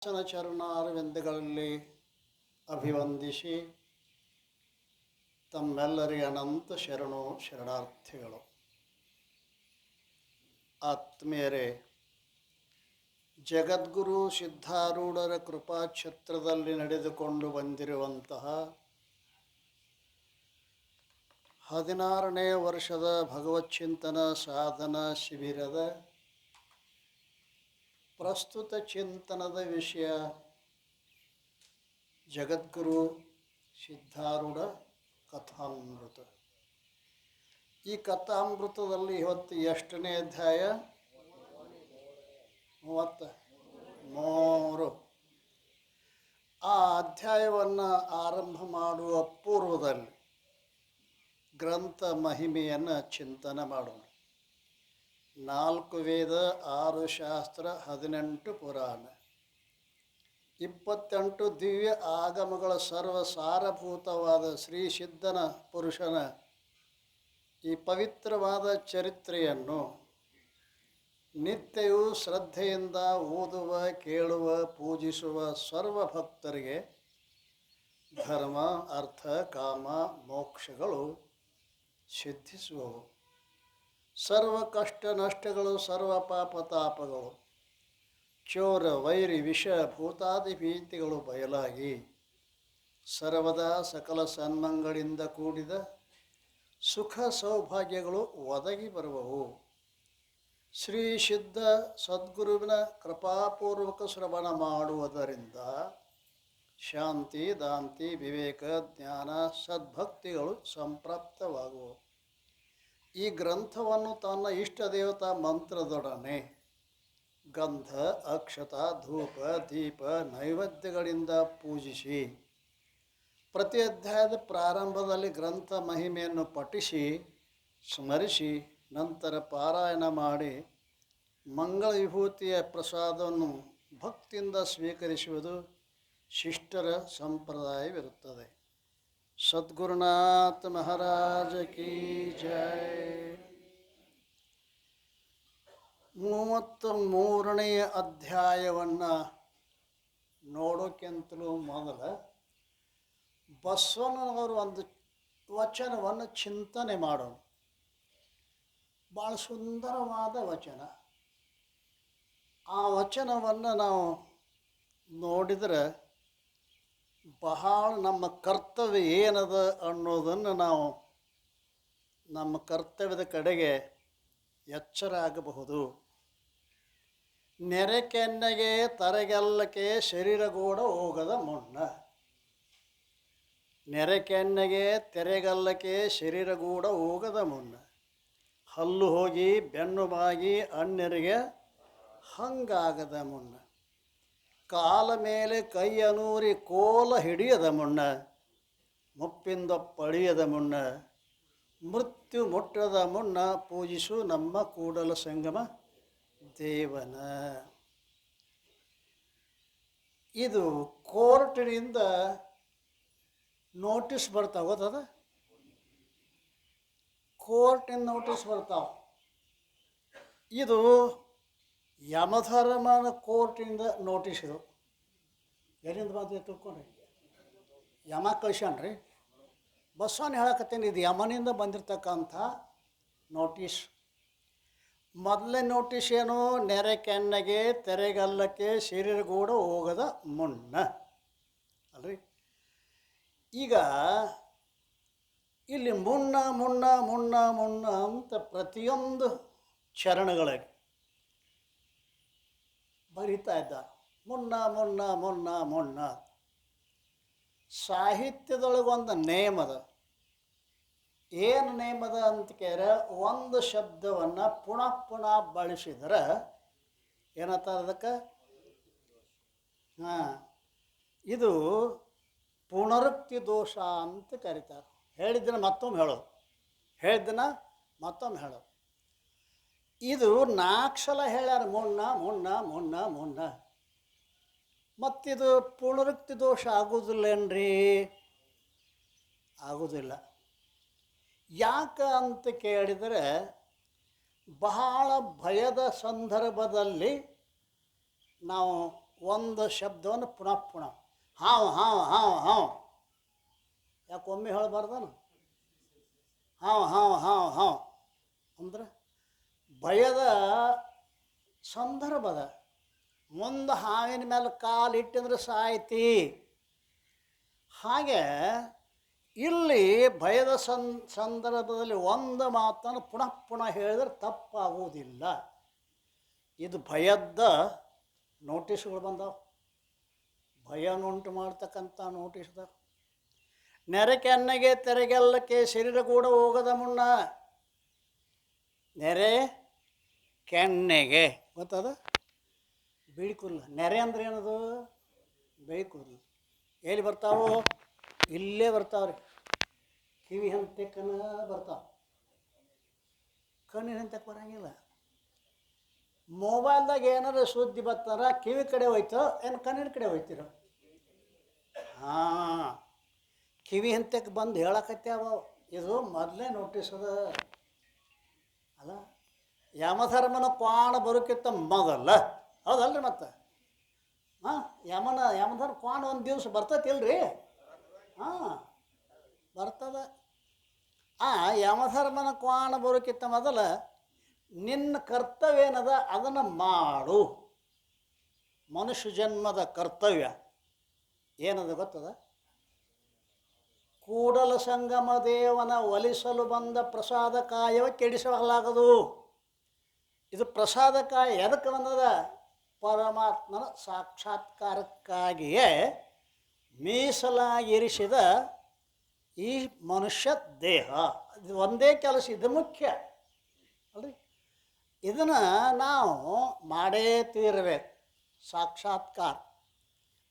ಚರಣಾರವಿಂದಗಳಲ್ಲಿ ಅಭಿವಂದಿಸಿ ತಮ್ಮೆಲ್ಲರಿಗೆ ಅನಂತ ಶರಣಾರ್ಥಿಗಳು. ಆತ್ಮೀಯರೇ, ಜಗದ್ಗುರು ಸಿದ್ಧಾರೂಢರ ಕೃಪಾಕ್ಷೇತ್ರದಲ್ಲಿ ನಡೆದುಕೊಂಡು ಬಂದಿರುವಂತಹ 16ನೇ ವರ್ಷದ ಭಗವಚ್ಚಿಂತನ ಸಾಧನ ಶಿಬಿರದ ಪ್ರಸ್ತುತ ಚಿಂತನದ ವಿಷಯ ಜಗದ್ಗುರು ಸಿದ್ಧಾರೂಢ ಕಥಾಮೃತ. ಈ ಕಥಾಮೃತದಲ್ಲಿ ಇವತ್ತು ಎಷ್ಟನೇ ಅಧ್ಯಾಯ? 33. ಆ ಅಧ್ಯಾಯವನ್ನು ಆರಂಭ ಮಾಡುವ ಪೂರ್ವದಲ್ಲಿ ಗ್ರಂಥ ಮಹಿಮೆಯನ್ನು ಚಿಂತನೆ ಮಾಡೋಣ. 4 ವೇದ, 6 ಶಾಸ್ತ್ರ, 18 ಪುರಾಣ, 28 ದಿವ್ಯ ಆಗಮಗಳ ಸರ್ವಸಾರಭೂತವಾದ ಶ್ರೀ ಸಿದ್ಧನ ಪುರುಷನ ಈ ಪವಿತ್ರವಾದ ಚರಿತ್ರೆಯನ್ನು ನಿತ್ಯವೂ ಶ್ರದ್ಧೆಯಿಂದ ಓದುವ, ಕೇಳುವ, ಪೂಜಿಸುವ ಸರ್ವಭಕ್ತರಿಗೆ ಧರ್ಮ, ಅರ್ಥ, ಕಾಮ, ಮೋಕ್ಷಗಳು ಸಿದ್ಧಿಸುವವು. ಸರ್ವ ಕಷ್ಟ ನಷ್ಟಗಳು, ಸರ್ವ ಪಾಪ ತಾಪಗಳು, ಚೋರ ವೈರಿ ವಿಷ ಭೂತಾದಿ ಭೀತಿಗಳು ಬಯಲಾಗಿ ಸರ್ವದಾ ಸಕಲ ಸನ್ಮಂಗಳಿಂದ ಕೂಡಿದ ಸುಖ ಸೌಭಾಗ್ಯಗಳು ಒದಗಿ ಬರುವವು. ಶ್ರೀ ಸಿದ್ಧ ಸದ್ಗುರುವಿನ ಕೃಪಾಪೂರ್ವಕ ಶ್ರವಣ ಮಾಡುವುದರಿಂದ ಶಾಂತಿ, ದಾಂತಿ, ವಿವೇಕ, ಜ್ಞಾನ, ಸದ್ಭಕ್ತಿಗಳು ಸಂಪ್ರಾಪ್ತವಾಗುವವು. ಈ ಗ್ರಂಥವನ್ನು ತನ್ನ ಇಷ್ಟ ದೇವತಾ ಮಂತ್ರದೊಡನೆ ಗಂಧ, ಅಕ್ಷತ, ಧೂಪ, ದೀಪ, ನೈವೇದ್ಯಗಳಿಂದ ಪೂಜಿಸಿ ಪ್ರತಿ ಅಧ್ಯಾಯದ ಪ್ರಾರಂಭದಲ್ಲಿ ಗ್ರಂಥ ಮಹಿಮೆಯನ್ನು ಪಠಿಸಿ ಸ್ಮರಿಸಿ ನಂತರ ಪಾರಾಯಣ ಮಾಡಿ ಮಂಗಳ ವಿಭೂತಿಯ ಪ್ರಸಾದವನ್ನು ಭಕ್ತಿಯಿಂದ ಸ್ವೀಕರಿಸುವುದು ಶಿಷ್ಟರ ಸಂಪ್ರದಾಯವಿರುತ್ತದೆ. ಸದ್ಗುರುನಾಥ ಮಹಾರಾಜ ಕಿ ಜೈ. 33ನೇ ಅಧ್ಯಾಯವನ್ನು ನೋಡೋಕ್ಕಿಂತಲೂ ಮೊದಲ ಬಸವಣ್ಣನವರು ಒಂದು ವಚನವನ್ನು ಚಿಂತನೆ ಮಾಡೋಣ. ಭಾಳ ಸುಂದರವಾದ ವಚನ. ಆ ವಚನವನ್ನು ನಾವು ನೋಡಿದರೆ ಬಹಳ ನಮ್ಮ ಕರ್ತವ್ಯ ಏನದ ಅನ್ನೋದನ್ನು ನಾವು ನಮ್ಮ ಕರ್ತವ್ಯದ ಕಡೆಗೆ ಎಚ್ಚರ ಆಗಬಹುದು. ನೆರೆ ಕೆನ್ನೆಗೆ ತರೆಗೆಲ್ಲಕ್ಕೆ ಶರೀರಗೂಡ ಹೋಗದ ಮುನ್ನ. ನೆರೆ ಕೆನ್ನೆಗೆ ತೆರೆಗಲ್ಲಕ್ಕೆ ಶರೀರಗೂಡ ಹೋಗದ ಮುನ್ನ. ಹಲ್ಲು ಹೋಗಿ ಬೆನ್ನು ಬಾಗಿ ಅನ್ಯರಿಗೆ ಹಂಗಾಗದ ಮುನ್ನ. ಕಾಲ ಮೇಲೆ ಕೈಯನೂರಿ ಕೋಲ ಹಿಡಿಯದ ಮುನ್ನ. ಮುಪ್ಪಿಂದ ಪಳಿಯದ ಮುನ್ನ. ಮೃತ್ಯು ಮುಟ್ಟದ ಮುನ್ನ ಪೂಜಿಸು ನಮ್ಮ ಕೂಡಲ ಸಂಗಮ ದೇವನ. ಇದು ಕೋರ್ಟಿನಿಂದ ನೋಟಿಸ್ ಬರ್ತಾವ, ಗೊತ್ತದ? ಕೋರ್ಟಿನ ನೋಟಿಸ್ ಬರ್ತಾವ. ಇದು ಯಮಧರ್ಮನ ಕೋರ್ಟಿಂದ ನೋಟಿಸ್. ಇದು ಎಲ್ಲಿಂದ ಬಂದು ತಿಳ್ಕೊಂಡ್ರಿ? ಯಮ ಕಳ್ಸ್ಯಾನ್ರಿ. ಬಸವಣ್ಣ ಹೇಳಕತ್ತೇನೆ, ಇದು ಯಮನಿಂದ ಬಂದಿರತಕ್ಕಂಥ ನೋಟಿಸ್. ಮೊದಲನೇ ನೋಟಿಸ್ ಏನು? ನೆರೆ ಕೆನ್ನೆಗೆ ತೆರೆಗಲ್ಲಕ್ಕೆ ಶರೀರಗೂಡ ಹೋಗದ ಮುನ್ನ ಅಲ್ರಿ. ಈಗ ಇಲ್ಲಿ ಮುನ್ನ ಮುನ್ನ ಮುನ್ನ ಮುನ್ನ ಅಂತ ಪ್ರತಿಯೊಂದು ಚರಣಗಳಿಗೆ ಬರಿತಾ ಇದ್ದಾರೆ. ಮುನ್ನ ಮುನ್ನ ಮುನ್ನ ಮುನ್ನ. ಸಾಹಿತ್ಯದೊಳಗೊಂದು ನೇಮದ. ಏನು ನೇಮದ ಅಂತ ಕೇಳಿದ್ರೆ, ಒಂದು ಶಬ್ದವನ್ನು ಪುನಃ ಪುನಃ ಬಳಸಿದ್ರೆ ಏನಂತಾರೆ ಅದಕ್ಕೆ? ಇದು ಪುನರುಕ್ತಿ ದೋಷ ಅಂತ ಕರೀತಾರೆ. ಹೇಳಿದ್ದನ್ನ ಮತ್ತೊಮ್ಮೆ ಹೇಳೋದು, ಹೇಳಿದ್ದನ್ನ ಮತ್ತೊಮ್ಮೆ ಹೇಳೋದು. ಇದು 4 ಸಲ ಹೇಳ್ಯಾರ, ಮುನ್ನ ಮುನ್ನ ಮುನ್ನ ಮುನ್ನ. ಮತ್ತಿದು ಪುನರುಕ್ತಿ ದೋಷ ಆಗೋದಿಲ್ಲೇನ್ರಿ? ಆಗೋದಿಲ್ಲ. ಯಾಕೆ ಅಂತ ಕೇಳಿದರೆ, ಬಹಳ ಭಯದ ಸಂದರ್ಭದಲ್ಲಿ ನಾವು ಒಂದು ಶಬ್ದವನ್ನು ಪುನಃ ಪುನಃ ಹಾವು ಹಾವು ಹಾವು ಹಾವು. ಯಾಕೆ ಒಮ್ಮೆ ಹೇಳಬಾರ್ದಾನ? ಹಾವು ಹಾವು ಹಾವು ಹಾವು ಅಂದ್ರೆ ಭಯದ ಸಂದರ್ಭದ ಮುಂದೆ ಹಾವಿನ ಮೇಲೆ ಕಾಲಿಟ್ಟಂದ್ರೆ ಸಾಯ್ತಿ. ಹಾಗೆ ಇಲ್ಲಿ ಭಯದ ಸಂದರ್ಭದಲ್ಲಿ ಒಂದು ಮಾತನ್ನು ಪುನಃ ಪುನಃ ಹೇಳಿದ್ರೆ ತಪ್ಪಾಗುವುದಿಲ್ಲ. ಇದು ಭಯದ ನೋಟಿಸ್ಗಳು ಬಂದಾವ, ಭಯನುಂಟು ಮಾಡ್ತಕ್ಕಂಥ ನೋಟಿಸ್ದ. ನೆರೆ ಕೆನ್ನೆಗೆ ತೆರೆಗೆಲ್ಲಕ್ಕೆ ಶರೀರ ಕೂಡ ಹೋಗದ ಮುನ್ನ. ನೆರೆ ಕೆನ್ನೆಗೆ ಗೊತ್ತದ? ಬಿಳಿಕುಲ್ಲ. ನೆರೆ ಅಂದ್ರೆ ಏನದು? ಬಿಳಿಕುಲ್ಲ. ಎಲ್ಲಿ ಬರ್ತಾವು? ಇಲ್ಲೇ ಬರ್ತಾವ್ರಿ. ಕಿವಿ ಹಂತಕ್ಕನ ಬರ್ತಾವ, ಕಣ್ಣಿನ ಹಂತಕ್ಕೆ ಬರಂಗಿಲ್ಲ. ಮೊಬೈಲ್ದಾಗ ಏನಾರು ಸುದ್ದಿ ಬರ್ತಾರ ಕಿವಿ ಕಡೆ ಹೋಯ್ತೋ ಏನು ಕಣ್ಣಿನ ಕಡೆ ಹೋಯ್ತಿರೋ? ಹಾಂ, ಕಿವಿ ಹಂತಕ್ಕೆ ಬಂದು ಹೇಳಕತ್ಯಾವ. ಇದು ಮೊದಲೇ ನೋಟಿಸ್ ಅದ ಅಲ್ಲ. ಯಮಧರ್ಮನ ಕ್ವಾಣ ಬರೋಕ್ಕಿಂತ ಮೊದಲ, ಹೌದಲ್ರಿ? ಮತ್ತು ಹಾಂ, ಯಮಧರ್ಮ ಕ್ವಾಣ ಒಂದು ದಿವಸ ಬರ್ತೈತಿಲ್ರಿ? ಹಾಂ, ಬರ್ತದ. ಯಮಧರ್ಮನ ಕ್ವಾಣ ಬರೋಕ್ಕಿಂತ ಮೊದಲ ನಿನ್ನ ಕರ್ತವ್ಯ ಏನದ ಅದನ್ನು ಮಾಡು. ಮನುಷ್ಯ ಜನ್ಮದ ಕರ್ತವ್ಯ ಏನದು ಗೊತ್ತದ? ಕೂಡಲ ಸಂಗಮ ದೇವನ ಒಲಿಸಲು ಬಂದ ಪ್ರಸಾದ ಕಾಯವ ಕೆಡಿಸಲಾಗದು. ಇದು ಪ್ರಸಾದ ಕಾಯ ಎದಕ್ಕೆ ಬಂದದ? ಪರಮಾತ್ಮನ ಸಾಕ್ಷಾತ್ಕಾರಕ್ಕಾಗಿಯೇ ಮೀಸಲಾಗಿರಿಸಿದ ಈ ಮನುಷ್ಯ ದೇಹ. ಇದು ಒಂದೇ ಕೆಲಸ, ಇದು ಮುಖ್ಯ ಅಲ್ರಿ. ಇದನ್ನು ನಾವು ಮಾಡೇ ತೀರಬೇಕು. ಸಾಕ್ಷಾತ್ಕಾರ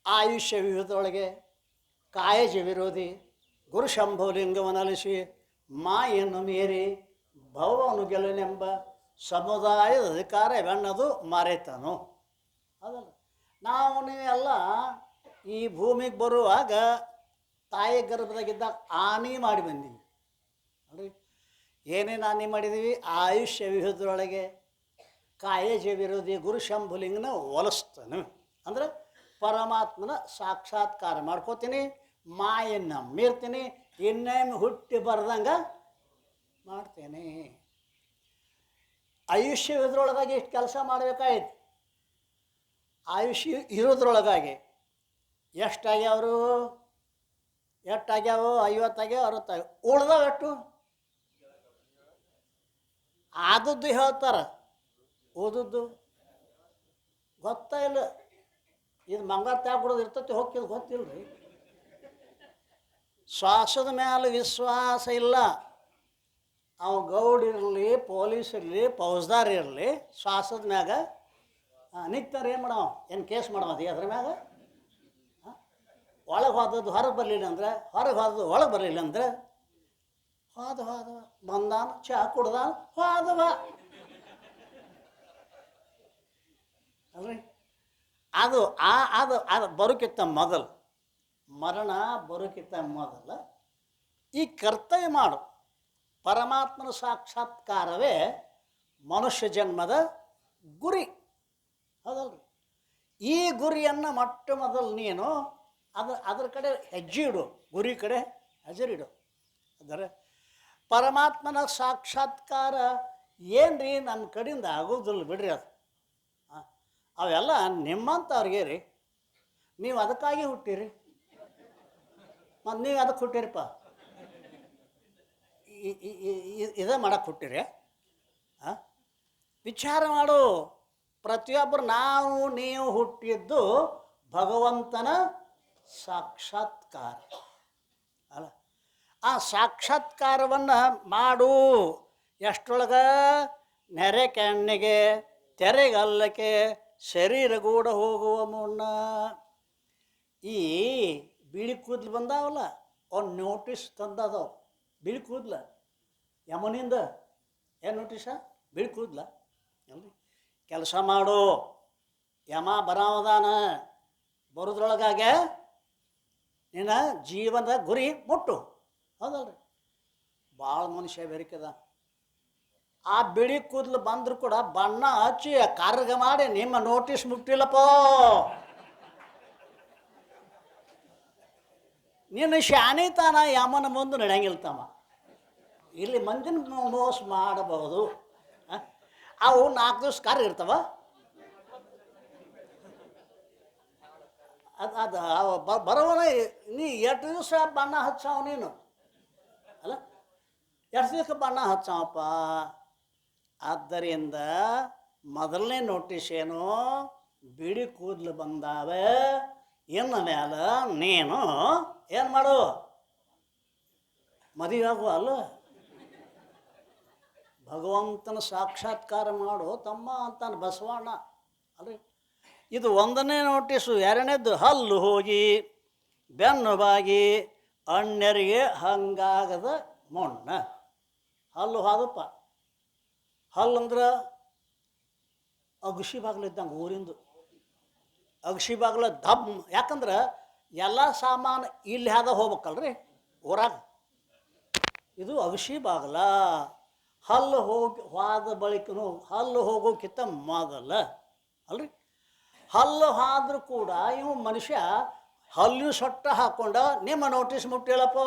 ಆಯುಷ್ಯ ವಿವಿಧದೊಳಗೆ ಕಾಯಜ ವಿರೋಧಿ ಗುರು ಶಂಭುಲಿಂಗವನ್ನು ಅಲಿಸಿ ಮಾಯನ್ನು ಮೀರಿ ಭವವನ್ನು ಗೆಲುನೆಂಬ ಸಮುದಾಯದ ಅಧಿಕಾರ ಬೆನ್ನದು ಮರೆತನು. ಅದಲ್ಲ, ನಾವು ನೀವೆಲ್ಲ ಈ ಭೂಮಿಗೆ ಬರುವಾಗ ತಾಯಿ ಗರ್ಭದಾಗಿದ್ದಾಗ ಆನಿ ಮಾಡಿ ಬಂದೀವಿ ಅಲ್ರಿ. ಏನೇನು ಹಾನಿ ಮಾಡಿದ್ದೀವಿ? ಆಯುಷ್ಯ ವಿಹುದ್ರೊಳಗೆ ಕಾಯಜ ವಿರೋಧಿ ಗುರು ಶಂಭುಲಿಂಗನ ಒಲಿಸ್ತಾನೆ. ಅಂದರೆ ಪರಮಾತ್ಮನ ಸಾಕ್ಷಾತ್ಕಾರ ಮಾಡ್ಕೋತೀನಿ, ಮಾಯನ್ನು ಮೀರ್ತೀನಿ, ಇನ್ನೇನು ಹುಟ್ಟಿ ಬರ್ದಂಗೆ ಮಾಡ್ತೇನೆ. ಆಯುಷ್ಯ ಇರೋದ್ರೊಳಗಾಗಿ ಇಷ್ಟು ಕೆಲಸ ಮಾಡಬೇಕಾಯ್ತು. ಆಯುಷ್ಯ ಇರೋದ್ರೊಳಗಾಗಿ ಎಷ್ಟಾಗ್ಯಾವರು? ಎಷ್ಟಾಗ್ಯಾವು? 50 ಆಗ್ಯಾವ, 60 ಆಗ್ಯಾವ. ಉಳ್ದಾವ ಎಷ್ಟು? ಆದದ್ದು ಹೇಳ್ತಾರೆ, ಓದದ್ದು ಗೊತ್ತಾ ಇಲ್ಲ. ಇದು ಮಂಗಾರ ತ್ಯಾಗ್ಬಿಡೋದು ಇರ್ತೈತಿ, ಹೋಗ್ತಿದ್ದು ಗೊತ್ತಿಲ್ಲ ರೀ. ಶ್ವಾಸದ ಮೇಲೆ ವಿಶ್ವಾಸ ಇಲ್ಲ. ಅವ ಗೌಡ್ ಇರಲಿ, ಪೊಲೀಸ್ ಇರಲಿ, ಫೌಜ್ದಾರ್ ಇರಲಿ, ಶ್ವಾಸದ ಮ್ಯಾಗ ನಿಂತಾರೆ ಏನು ಮಾಡವ? ಏನು ಕೇಸ್ ಮಾಡವದಿ ಅದ್ರ ಮ್ಯಾಗ? ಒಳಗೆ ಹೋದದ್ದು ಹೊರಗೆ ಬರಲಿಲ್ಲ ಅಂದ್ರೆ, ಹೊರಗೆ ಹೋದದ್ದು ಒಳಗೆ ಬರಲಿಲ್ಲ ಅಂದ್ರೆ, ಹೋದವ ಬಂದಾನ, ಚಹಾ ಕುಡ್ದಾನ, ಹೋದವ ಅಲ್ರಿ. ಅದು ಅದು ಬರೋಕ್ಕಿಂತ ಮೊದಲು, ಮರಣ ಬರೋಕ್ಕಿಂತ ಮೊದಲು ಈ ಕರ್ತವ್ಯ ಮಾಡು. ಪರಮಾತ್ಮನ ಸಾಕ್ಷಾತ್ಕಾರವೇ ಮನುಷ್ಯ ಜನ್ಮದ ಗುರಿ, ಹೌದಲ್ರಿ. ಈ ಗುರಿಯನ್ನು ಮೊಟ್ಟ ಮೊದಲು ನೀನು ಅದ್ರ ಕಡೆ ಹೆಜ್ಜೆ ಇಡು, ಗುರಿ ಕಡೆ ಹೆಜ್ಜೆರಿಡು. ಅಂದರೆ ಪರಮಾತ್ಮನ ಸಾಕ್ಷಾತ್ಕಾರ ಏನ್ರಿ ನನ್ನ ಕಡೆಯಿಂದ ಆಗೋದಿಲ್ಲ ಬಿಡ್ರಿ. ಅದು ಅವೆಲ್ಲ ನಿಮ್ಮಂಥವ್ರಿಗೆ ರೀ. ನೀವು ಅದಕ್ಕಾಗಿ ಹುಟ್ಟಿರಿ, ಮತ್ತು ನೀವು ಅದಕ್ಕೆ ಹುಟ್ಟಿರಿಪ್ಪ, ಇದೇ ಮಾಡಕ್ಕೆ ಹುಟ್ಟಿರಿ. ವಿಚಾರ ಮಾಡು. ಪ್ರತಿಯೊಬ್ಬರು ನಾವು ನೀವು ಹುಟ್ಟಿದ್ದು ಭಗವಂತನ ಸಾಕ್ಷಾತ್ಕಾರ ಅಲ್ಲ. ಆ ಸಾಕ್ಷಾತ್ಕಾರವನ್ನು ಮಾಡು. ಎಷ್ಟರೊಳಗೆ? ನೆರೆ ಕೆನ್ನೆಗೆ ತೆರೆಗಲ್ಲಕ್ಕೆ ಶರೀರಗೂಡ ಹೋಗುವ ಮುನ್ನ. ಈ ಬಿಳಿ ಕೂದಲು ಬಂದಾವಲ್ಲ, ಒಂದು ನೋಟಿಸ್ ತಂದದವು. ಬಿಳಿ ಕೂದಲ ಯಮನಿಂದ ಏನು ನೋಟಿಸ? ಬಿಳಿ ಕೂದಲ ಅಲ್ರಿ. ಕೆಲಸ ಮಾಡು, ಯಮ ಬರಾವದಾನ. ಬರೋದ್ರೊಳಗಾಗೆ ನಿನ್ನ ಜೀವನದ ಗುರಿ ಮುಟ್ಟು, ಹೌದಲ್ರಿ. ಭಾಳ ಮನುಷ್ಯ ಬೆರಕದ. ಆ ಬಿಳಿ ಕೂದಲು ಬಂದರೂ ಕೂಡ ಬಣ್ಣ ಹಚ್ಚಿ ಕರ್ಗ ಮಾಡಿ ನಿಮ್ಮ ನೋಟಿಸ್ ಮುಟ್ಟಿಲ್ಲಪ್ಪ ನಿನ್ನ ಶಾಣಿತನ ಯಮನ ಮುಂದೆ ನಡೆಯಂಗಿಲ್ಲ ತಮ್ಮ. ಇಲ್ಲಿ ಮಂದಿನ ಮೋಸ ಮಾಡಬಹುದು. ಅವು 4 ದಿವಸ ಕಾರ್ಯ ಇರ್ತಾವ. ಅದು ಬರೋವನ ನೀ 8 ದಿವಸ ಬಣ್ಣ ಹಚ್ಚಾವ ನೀನು ಅಲ್ಲ, 2 ದಿವಸ ಬಣ್ಣ ಹಚ್ಚಾವಪ್ಪ. ಆದ್ದರಿಂದ ಮೊದಲನೇ ನೋಟಿಸ್ ಏನು, ಬಿಡಿ ಕೂದಲು ಬಂದಾವೆ, ಇನ್ನು ಮ್ಯಾಲ ನೀನು ಏನು ಮಾಡು, ಮದುವೆ ಆಗು ಅಲ್ಲ, ಭಗವಂತನ ಸಾಕ್ಷಾತ್ಕಾರ ಮಾಡು ತಮ್ಮ ಅಂತಾನೆ ಬಸವಣ್ಣ ಅಲ್ರಿ. ಇದು 1ನೇ ನೋಟಿಸು. 2ನೇದು, ಹಲ್ಲು ಹೋಗಿ ಬೆನ್ನು ಬಾಗಿ ಅಣ್ಯರಿಗೆ ಹಂಗಾಗದ ಮೊಣ್ಣ. ಹಲ್ಲು ಹಾದಪ್ಪ. ಹಲ್ಲು ಅಂದ್ರೆ ಅಗಸಿ ಬಾಗಿಲು ಇದ್ದಂಗೆ, ಊರಿಂದು ಅಗಸಿ ಬಾಗಿಲ ದಬ್. ಯಾಕಂದ್ರೆ ಎಲ್ಲ ಸಾಮಾನು ಇಲ್ಲಿ ಹಾದ ಹೋಗ್ಬೇಕಲ್ರಿ ಊರಾಗ. ಇದು ಅಗಸಿ ಬಾಗಿಲ. ಹಲ್ಲು ಹೋಗಿ ಹೋದ ಬಳಿಕನು ಹಲ್ಲು ಹೋಗೋಕ್ಕಿಂತ ಮೊದಲ ಅಲ್ರಿ. ಹಲ್ಲು ಹಾದ್ರೂ ಕೂಡ ಇವು ಮನುಷ್ಯ ಹಲ್ಲು ಸೊಟ್ಟ ಹಾಕ್ಕೊಂಡ ನಿಮ್ಮ ನೋಟಿಸ್ ಮುಟ್ಟಿಲ್ಲಪ್ಪ.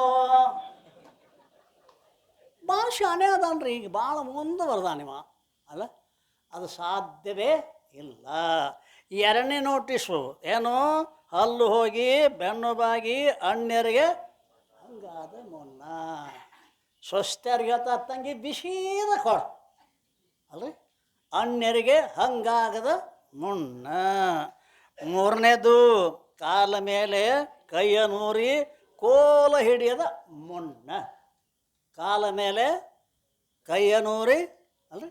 ಭಾಳ ಶಾಣೆ ಅದಾನ್ರಿ, ಈಗ ಭಾಳ ಮುಂದುವರೆದಾನಿವ ಅಲ್ಲ. ಅದು ಸಾಧ್ಯವೇ ಇಲ್ಲ. 2ನೇ ನೋಟಿಸು ಏನು, ಹಲ್ಲು ಹೋಗಿ ಬೆನ್ನು ಬಾಗಿ ಅಣ್ಯರಿಗೆ ಹಂಗಾದ ಮೊನ್ನ. ಸ್ವಸ್ಥರಿಗೆ ತಂಗಿ ಬಿಸಿದ ಕೊಡು ಅಲ್ರಿ, ಅಣ್ಯರಿಗೆ ಹಂಗಾಗದ ಮುನ್ನ. 3ನೇದು, ಕಾಲ ಮೇಲೆ ಕೈಯ ನೂರಿ ಕೋಲ ಹಿಡಿಯದ ಮುನ್ನ. ಕಾಲ ಮೇಲೆ ಕೈಯ ನೂರಿ ಅಲ್ರಿ,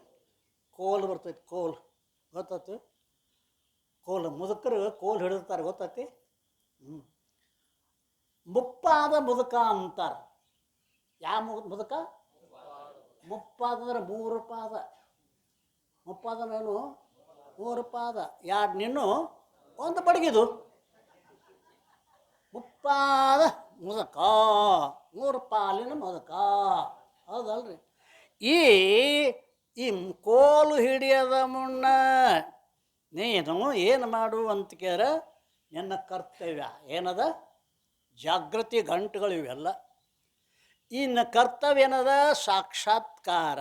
ಕೋಲು ಬರ್ತೈತಿ, ಕೋಲು ಗೊತ್ತೈತಿ, ಕೋಲು ಮುದುಕರು ಕೋಲು ಹಿಡಿತಾರೆ ಗೊತ್ತೈತಿ. ಮುಪ್ಪಾದ ಮುದುಕ ಅಂತಾರೆ. ಯಾವ ಮುದುಕ? ಮುಪ್ಪಾದ ಅಂದ್ರೆ 3 ಪಾದ. ಮುಪ್ಪಾದನೇನು 3 ಪಾದ, 2 ನಿನ್ನು 1 ಬಡಗಿದು. ಮುಪ್ಪಾದ ಮುದುಕ, 3 ಪಾಲಿನ ಮುದುಕ ಹೌದಲ್ರಿ. ಈ ಕೋಲು ಹಿಡಿಯದ ಮುನ್ನ ನೀನು ಏನು ಮಾಡು ಅಂತ ಕೇಳ, ನಿನ್ನ ಕರ್ತವ್ಯ ಏನದ, ಜಾಗೃತಿ ಗಂಟುಗಳು ಇವೆಲ್ಲ. ಇನ್ನು ಕರ್ತವ್ಯ ಏನದ, ಸಾಕ್ಷಾತ್ಕಾರ.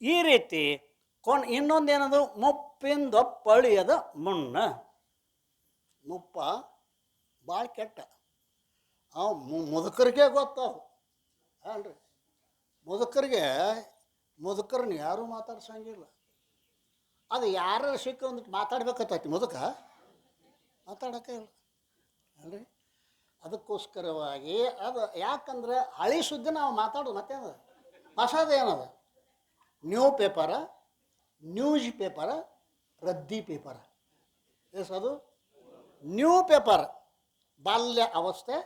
ಈ ರೀತಿ ಇನ್ನೊಂದೇನದು, ಮುಪ್ಪಿಂದೊಪ್ಪಳಿಯದ ಮುನ್ನ. ಮುಪ್ಪ ಭಾಳ ಕೆಟ್ಟ, ಮುದುಕರಿಗೆ ಗೊತ್ತದು ಅಲ್ರಿ. ಮುದುಕರನ್ನ ಯಾರೂ ಮಾತಾಡ್ಸಂಗಿಲ್ಲ. ಅದು ಯಾರು ಸಿಕ್ಕ ಒಂದಿಟ್ಟು ಮಾತಾಡ್ಬೇಕತ್ತೈತಿ, ಮುದುಕ ಮಾತಾಡೋಕೆ ಇಲ್ಲ ಅಲ್ರಿ. ಅದಕ್ಕೋಸ್ಕರವಾಗಿ ಅದು ಯಾಕಂದ್ರೆ ಹಳಿ ಸುದ್ದಿ ನಾವು ಮಾತಾಡೋದು. ಮತ್ತೇನದ ಹೊಸದು ಏನದ, ನ್ಯೂ ಪೇಪರ, ನ್ಯೂಸ್ ಪೇಪರ, ರದ್ದಿ ಪೇಪರ. ಅದು ನ್ಯೂ ಪೇಪರ್, ಬಾಲ್ಯ ಅವಸ್ಥೆ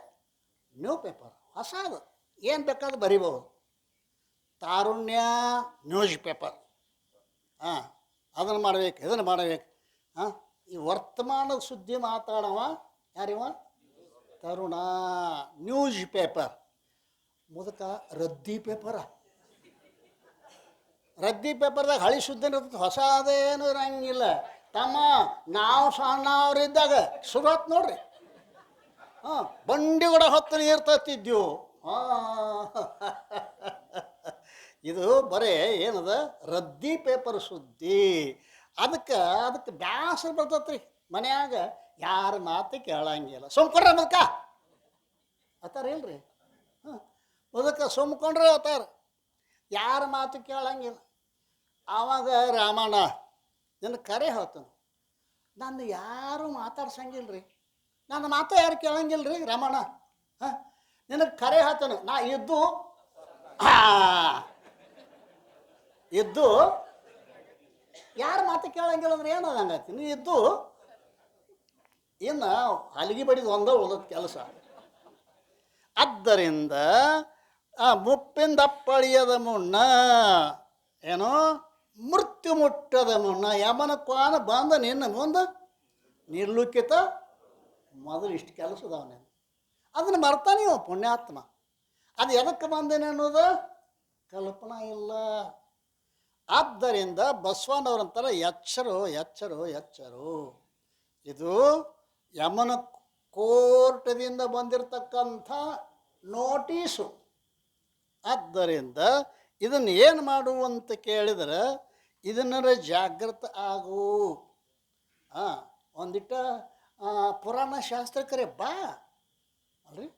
ನ್ಯೂ ಪೇಪರ್, ಹೊಸದು ಏನು ಬೇಕಾದ್ರೂ ಬರಿಬೋದು. ತಾರುಣ್ಯ ನ್ಯೂಸ್ ಪೇಪರ್, ಅದನ್ನು ಮಾಡಬೇಕು, ಇದನ್ನು ಮಾಡಬೇಕು. ಈ ವರ್ತಮಾನದ ಸುದ್ದಿ ಮಾತಾಡವ ಯಾರಿವ, ತರುಣ, ನ್ಯೂಸ್ ಪೇಪರ್. ಮುದುಕ ರದ್ದಿ ಪೇಪರ. ರದ್ದಿ ಪೇಪರ್ದಾಗ ಹಳಿ ಸುದ್ದಿ ಇರ್ತದೆ, ಹೊಸದೇನು ಇರಂಗಿಲ್ಲ ತಮ್ಮ. ನಾವು ಸಣ್ಣವ್ರಿದ್ದಾಗ ಶುರುವಾತ್ ನೋಡ್ರಿ, ಬಂಡಿ ಕೂಡ ಹೊತ್ತು ನೀರು ತತ್ತಿದ್ದೆವು. ಇದು ಬರೇ ಏನದ, ರದ್ದಿ ಪೇಪರ್ ಸುದ್ದಿ. ಅದಕ್ಕೆ ಬ್ಯಾಸರ ಬರ್ತೈತ್ರಿ. ಮನ್ಯಾಗ ಯಾರ ಮಾತು ಕೇಳಂಗಿಲ್ಲ. ಸುಮ್ಕೊಂಡ್ರೆ ಮುದುಕ ಅತ್ತಾರ ಇಲ್ರಿ, ಮುದುಕ ಸುಮ್ಕೊಂಡ್ರೆ ಅತ್ತಾರ, ಯಾರ ಮಾತು ಕೇಳಂಗಿಲ್ಲ. ಆವಾಗ ರಾಮಣ್ಣ ನಿನ್ನ ಕರೆ ಹೇಳ್ತಾನೆ, ನನ್ನ ಯಾರು ಮಾತಾಡ್ಸಂಗಿಲ್ರಿ, ನನ್ನ ಮಾತು ಯಾರು ಕೇಳಂಗಿಲ್ಲ ರೀ ರಾಮಣ್ಣ. ನಿನಗೆ ಕರೆ ಹೇಳ್ತಾನೆ, ನಾ ಇದ್ದು ಯಾರು ಮಾತು ಕೇಳಂಗಿಲ್ಲ ಅಂದ್ರೆ ಏನದ ಹಂಗಾತಿ, ನೀ ಇದ್ದು ಇನ್ನು ಹಲಿಗೆ ಬಡಿದು ಉಳಿದ ಕೆಲಸ. ಆದ್ದರಿಂದ ಮುಪ್ಪಿಂದಪ್ಪಳಿಯದ ಮುನ್ನ ಏನೋ ಮೃತ್ಯು ಮುಟ್ಟದ ಮುನ್ನ ಯಮನ ಕ್ವಾನ ಬಂದ ನಿನ್ನ ಮುಂದೆ ನಿರ್ಲುಕಿತ ಮೊದಲು ಇಷ್ಟು ಕೆಲಸದವ ನೀನು. ಅದನ್ನು ಮರ್ತಾನೆ ನೀವು ಪುಣ್ಯಾತ್ಮ. ಅದು ಎದಕ್ಕೆ ಬಂದೇನೆ ಅನ್ನೋದು ಕಲ್ಪನಾ ಇಲ್ಲ. ಆದ್ದರಿಂದ ಬಸವಣ್ಣವ್ರಂತಾರೆ ಎಚ್ಚರು ಎಚ್ಚರು ಎಚ್ಚರು. ಇದು ಯಮನ ಕೋರ್ಟದಿಂದ ಬಂದಿರತಕ್ಕಂಥ ನೋಟೀಸು. ಆದ್ದರಿಂದ ಇದನ್ನು ಏನು ಮಾಡು ಅಂತ ಕೇಳಿದ್ರೆ ಇದನ್ನರ ಜಾಗೃತ ಆಗು. ಒಂದಿಟ್ಟ ಪುರಾಣ ಶಾಸ್ತ್ರಕರೇ ಬಾ ಅಲ್ರಿ,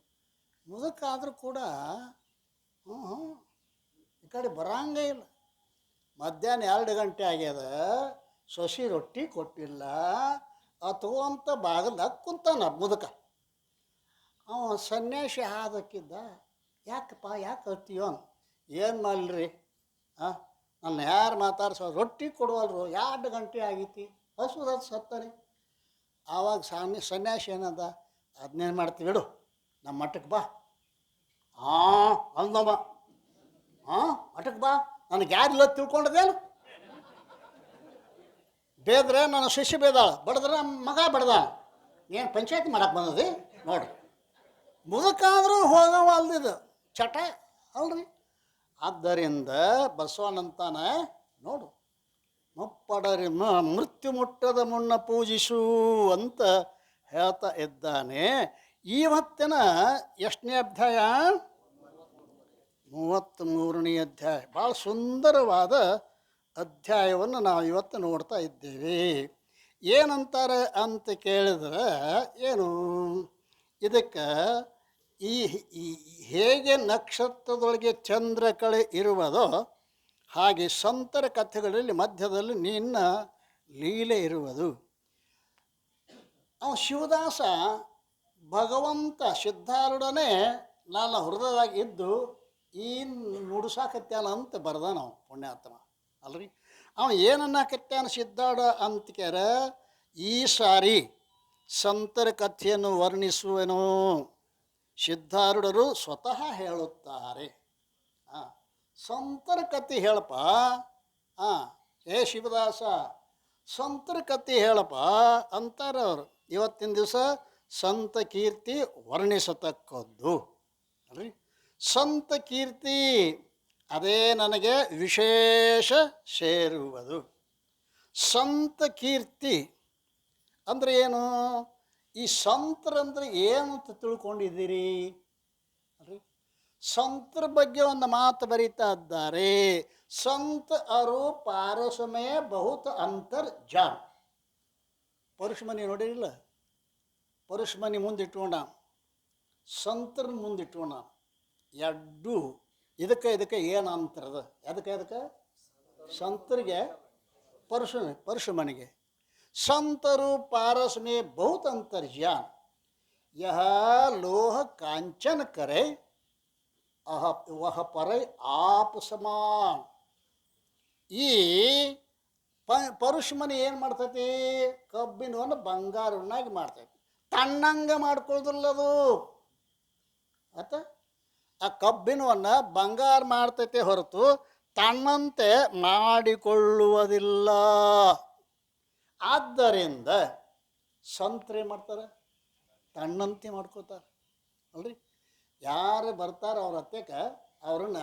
ಮುದಕ್ಕಾದರೂ ಕೂಡ ಈ ಕಡೆ ಬರಂಗ ಇಲ್ಲ. ಮಧ್ಯಾಹ್ನ 2 ಗಂಟೆ ಆಗ್ಯದ, ಸೊಸಿ ರೊಟ್ಟಿ ಕೊಟ್ಟಿಲ್ಲ, ಅಂತ ಬಾಗಲ್ದಾಗ ಕುಂತಾನ ಮುದಕ. ಅವ ಸನ್ಯಾಸಿ ಹಾದಕ್ಕಿದ್ದ. ಯಾಕಪ್ಪ ಯಾಕೆ ಹೇಳ್ತೀಯೋ? ಏನು ಮಾಡಲ್ರಿ, ನನ್ನ ಯಾರು ಮಾತಾಡ್ಸೋ, ರೊಟ್ಟಿ ಕೊಡುವಲ್ರು, 2 ಗಂಟೆ ಆಗೈತಿ, ಹಸುದ ಸತ್ತಾನೆ. ಆವಾಗ ಸನ್ಯಾಸಿ ಏನದ, ಅದನ್ನೇನು ಮಾಡ್ತೀವಿ ಬಿಡು, ನಮ್ಮ ಮಠಕ್ಕೆ ಬಾ. ಅಂದಮ್ಮ, ಮಠಕ್ಕೆ ಬಾ, ನನಗೆ ಯಾರಿಲ್ಲ ತಿಳ್ಕೊಂಡದೇನು? ಬೇದ್ರೆ ನನ್ನ ಶಿಷ್ಯ ಬೇದಾಳ, ಬಡದ್ರೆ ಮಗ ಬಡ್ದಾಳ, ಏನು ಪಂಚಾಯತ್ ಮಾಡಕ್ಕೆ ಬಂದದಿ ನೋಡ್ರಿ. ಮುದುಕಾದರೂ ಹೋಗವಲ್ದಿದು ಚಟ ಅಲ್ರಿ. ಆದ್ದರಿಂದ ಬಸವಣ್ಣಂತಾನ ನೋಡು, ಮುಪ್ಪಡರಿ ಮೃತ್ಯು ಮುಟ್ಟದ ಮುನ್ನ ಪೂಜಿಸು ಅಂತ ಹೇಳ್ತಾ ಇದ್ದಾನೆ. ಇವತ್ತಿನ ಎಷ್ಟನೇ ಅಧ್ಯಾಯ? 33ನೇ ಅಧ್ಯಾಯ. ಭಾಳ ಸುಂದರವಾದ ಅಧ್ಯಾಯವನ್ನು ನಾವು ಇವತ್ತು ನೋಡ್ತಾ ಇದ್ದೇವೆ. ಏನಂತಾರೆ ಅಂತ ಕೇಳಿದ್ರೆ ಏನು, ಇದಕ್ಕೆ ಈ ಹೇಗೆ ನಕ್ಷತ್ರದೊಳಗೆ ಚಂದ್ರಕಳೆ ಇರುವುದೋ ಹಾಗೆ ಸಂತರ ಕಥೆಗಳಲ್ಲಿ ಮಧ್ಯದಲ್ಲಿ ನಿನ್ನ ಲೀಲೆ ಇರುವುದು. ಅವ ಶಿವದಾಸ ಭಗವಂತ ಸಿದ್ಧಾರೂಢನೇ ನನ್ನ ಹೃದಯದಾಗ ಇದ್ದು ಈ ನುಡಿಸಾಕತ್ಯಾನ ಅಂತ ಬರ್ದ ನಾವು ಪುಣ್ಯಾತ್ಮ ಅಲ್ರಿ. ಅವ ಏನನ್ನಕತ್ಯಾನ ಸಿದ್ಧಾರೂಢ ಅಂತಕ್ಯಾರ, ಈ ಸಾರಿ ಸಂತರ ಕಥೆಯನ್ನು ವರ್ಣಿಸುವೆನೋ ಸಿದ್ಧಾರೂಢರು ಸ್ವತಃ ಹೇಳುತ್ತಾರೆ. ಸಂತರ ಕಥೆ ಹೇಳಪ್ಪ, ಹೇ ಶಿವದಾಸ ಸಂತರ ಕಥೆ ಹೇಳಪ್ಪ ಅಂತಾರೆ ಅವರು. ಇವತ್ತಿನ ದಿವಸ ಸಂತ ಕೀರ್ತಿ ವರ್ಣಿಸತಕ್ಕದ್ದು ಅಲ್ರಿ. ಸಂತ ಕೀರ್ತಿ ಅದೇ ನನಗೆ ವಿಶೇಷ ಸೇರುವುದು. ಸಂತ ಕೀರ್ತಿ ಅಂದರೆ ಏನು? ಈ ಸಂತರಂದ್ರೆ ಏನು ಅಂತ ತಿಳ್ಕೊಂಡಿದ್ದೀರಿ ಅಲ್ರಿ? ಸಂತರ ಬಗ್ಗೆ ಒಂದು ಮಾತು ಬರೀತಾ ಇದ್ದಾರೆ. ಸಂತ ಅರು ಪಾರಸಮೇ ಬಹುತ ಅಂತರ್ ಜಾನ್. ಪರುಷಮನಿ ನೋಡಿರಿಲ್ಲ, ಪರುಷಮನಿ ಮುಂದಿಟ್ಕೊಂಡ, ಸಂತರ ಮುಂದಿಟ್ಕೊಂಡ. ಎರಡು ಇದಕ್ಕೆ ಏನು ಅಂತರದ? ಅದಕ್ಕೆ ಸಂತರಿಗೆ ಪರಶುಮನಿಗೆ. ಸಂತರು ಪಾರಸ್ में बहुत अंतर्ज्ञान, यह लोह कांचन करे वह परे आप समान. ಈ ಪರುಷಮನಿ ಏನು ಮಾಡ್ತೈತಿ? ಕಬ್ಬಿನವನ್ನು ಬಂಗಾರವನ್ನಾಗಿ ಮಾಡ್ತೈತಿ. ತಣ್ಣಂಗೆ ಮಾಡ್ಕೊಳ್ಳೋದಿಲ್ಲದು. ಆತ ಆ ಕಬ್ಬಿನವನ್ನು ಬಂಗಾರ ಮಾಡ್ತೈತೆ ಹೊರತು ತನ್ನಂತೆ ಮಾಡಿಕೊಳ್ಳುವುದಿಲ್ಲ. ಆದ್ದರಿಂದ ಸಂತರು ಏನು ಮಾಡ್ತಾರೆ? ತಣ್ಣಂತೆ ಮಾಡ್ಕೋತಾರೆ ಅಲ್ರಿ. ಯಾರು ಬರ್ತಾರೆ ಅವ್ರ ಹತ್ತಕ್ಕೆ ಅವ್ರನ್ನ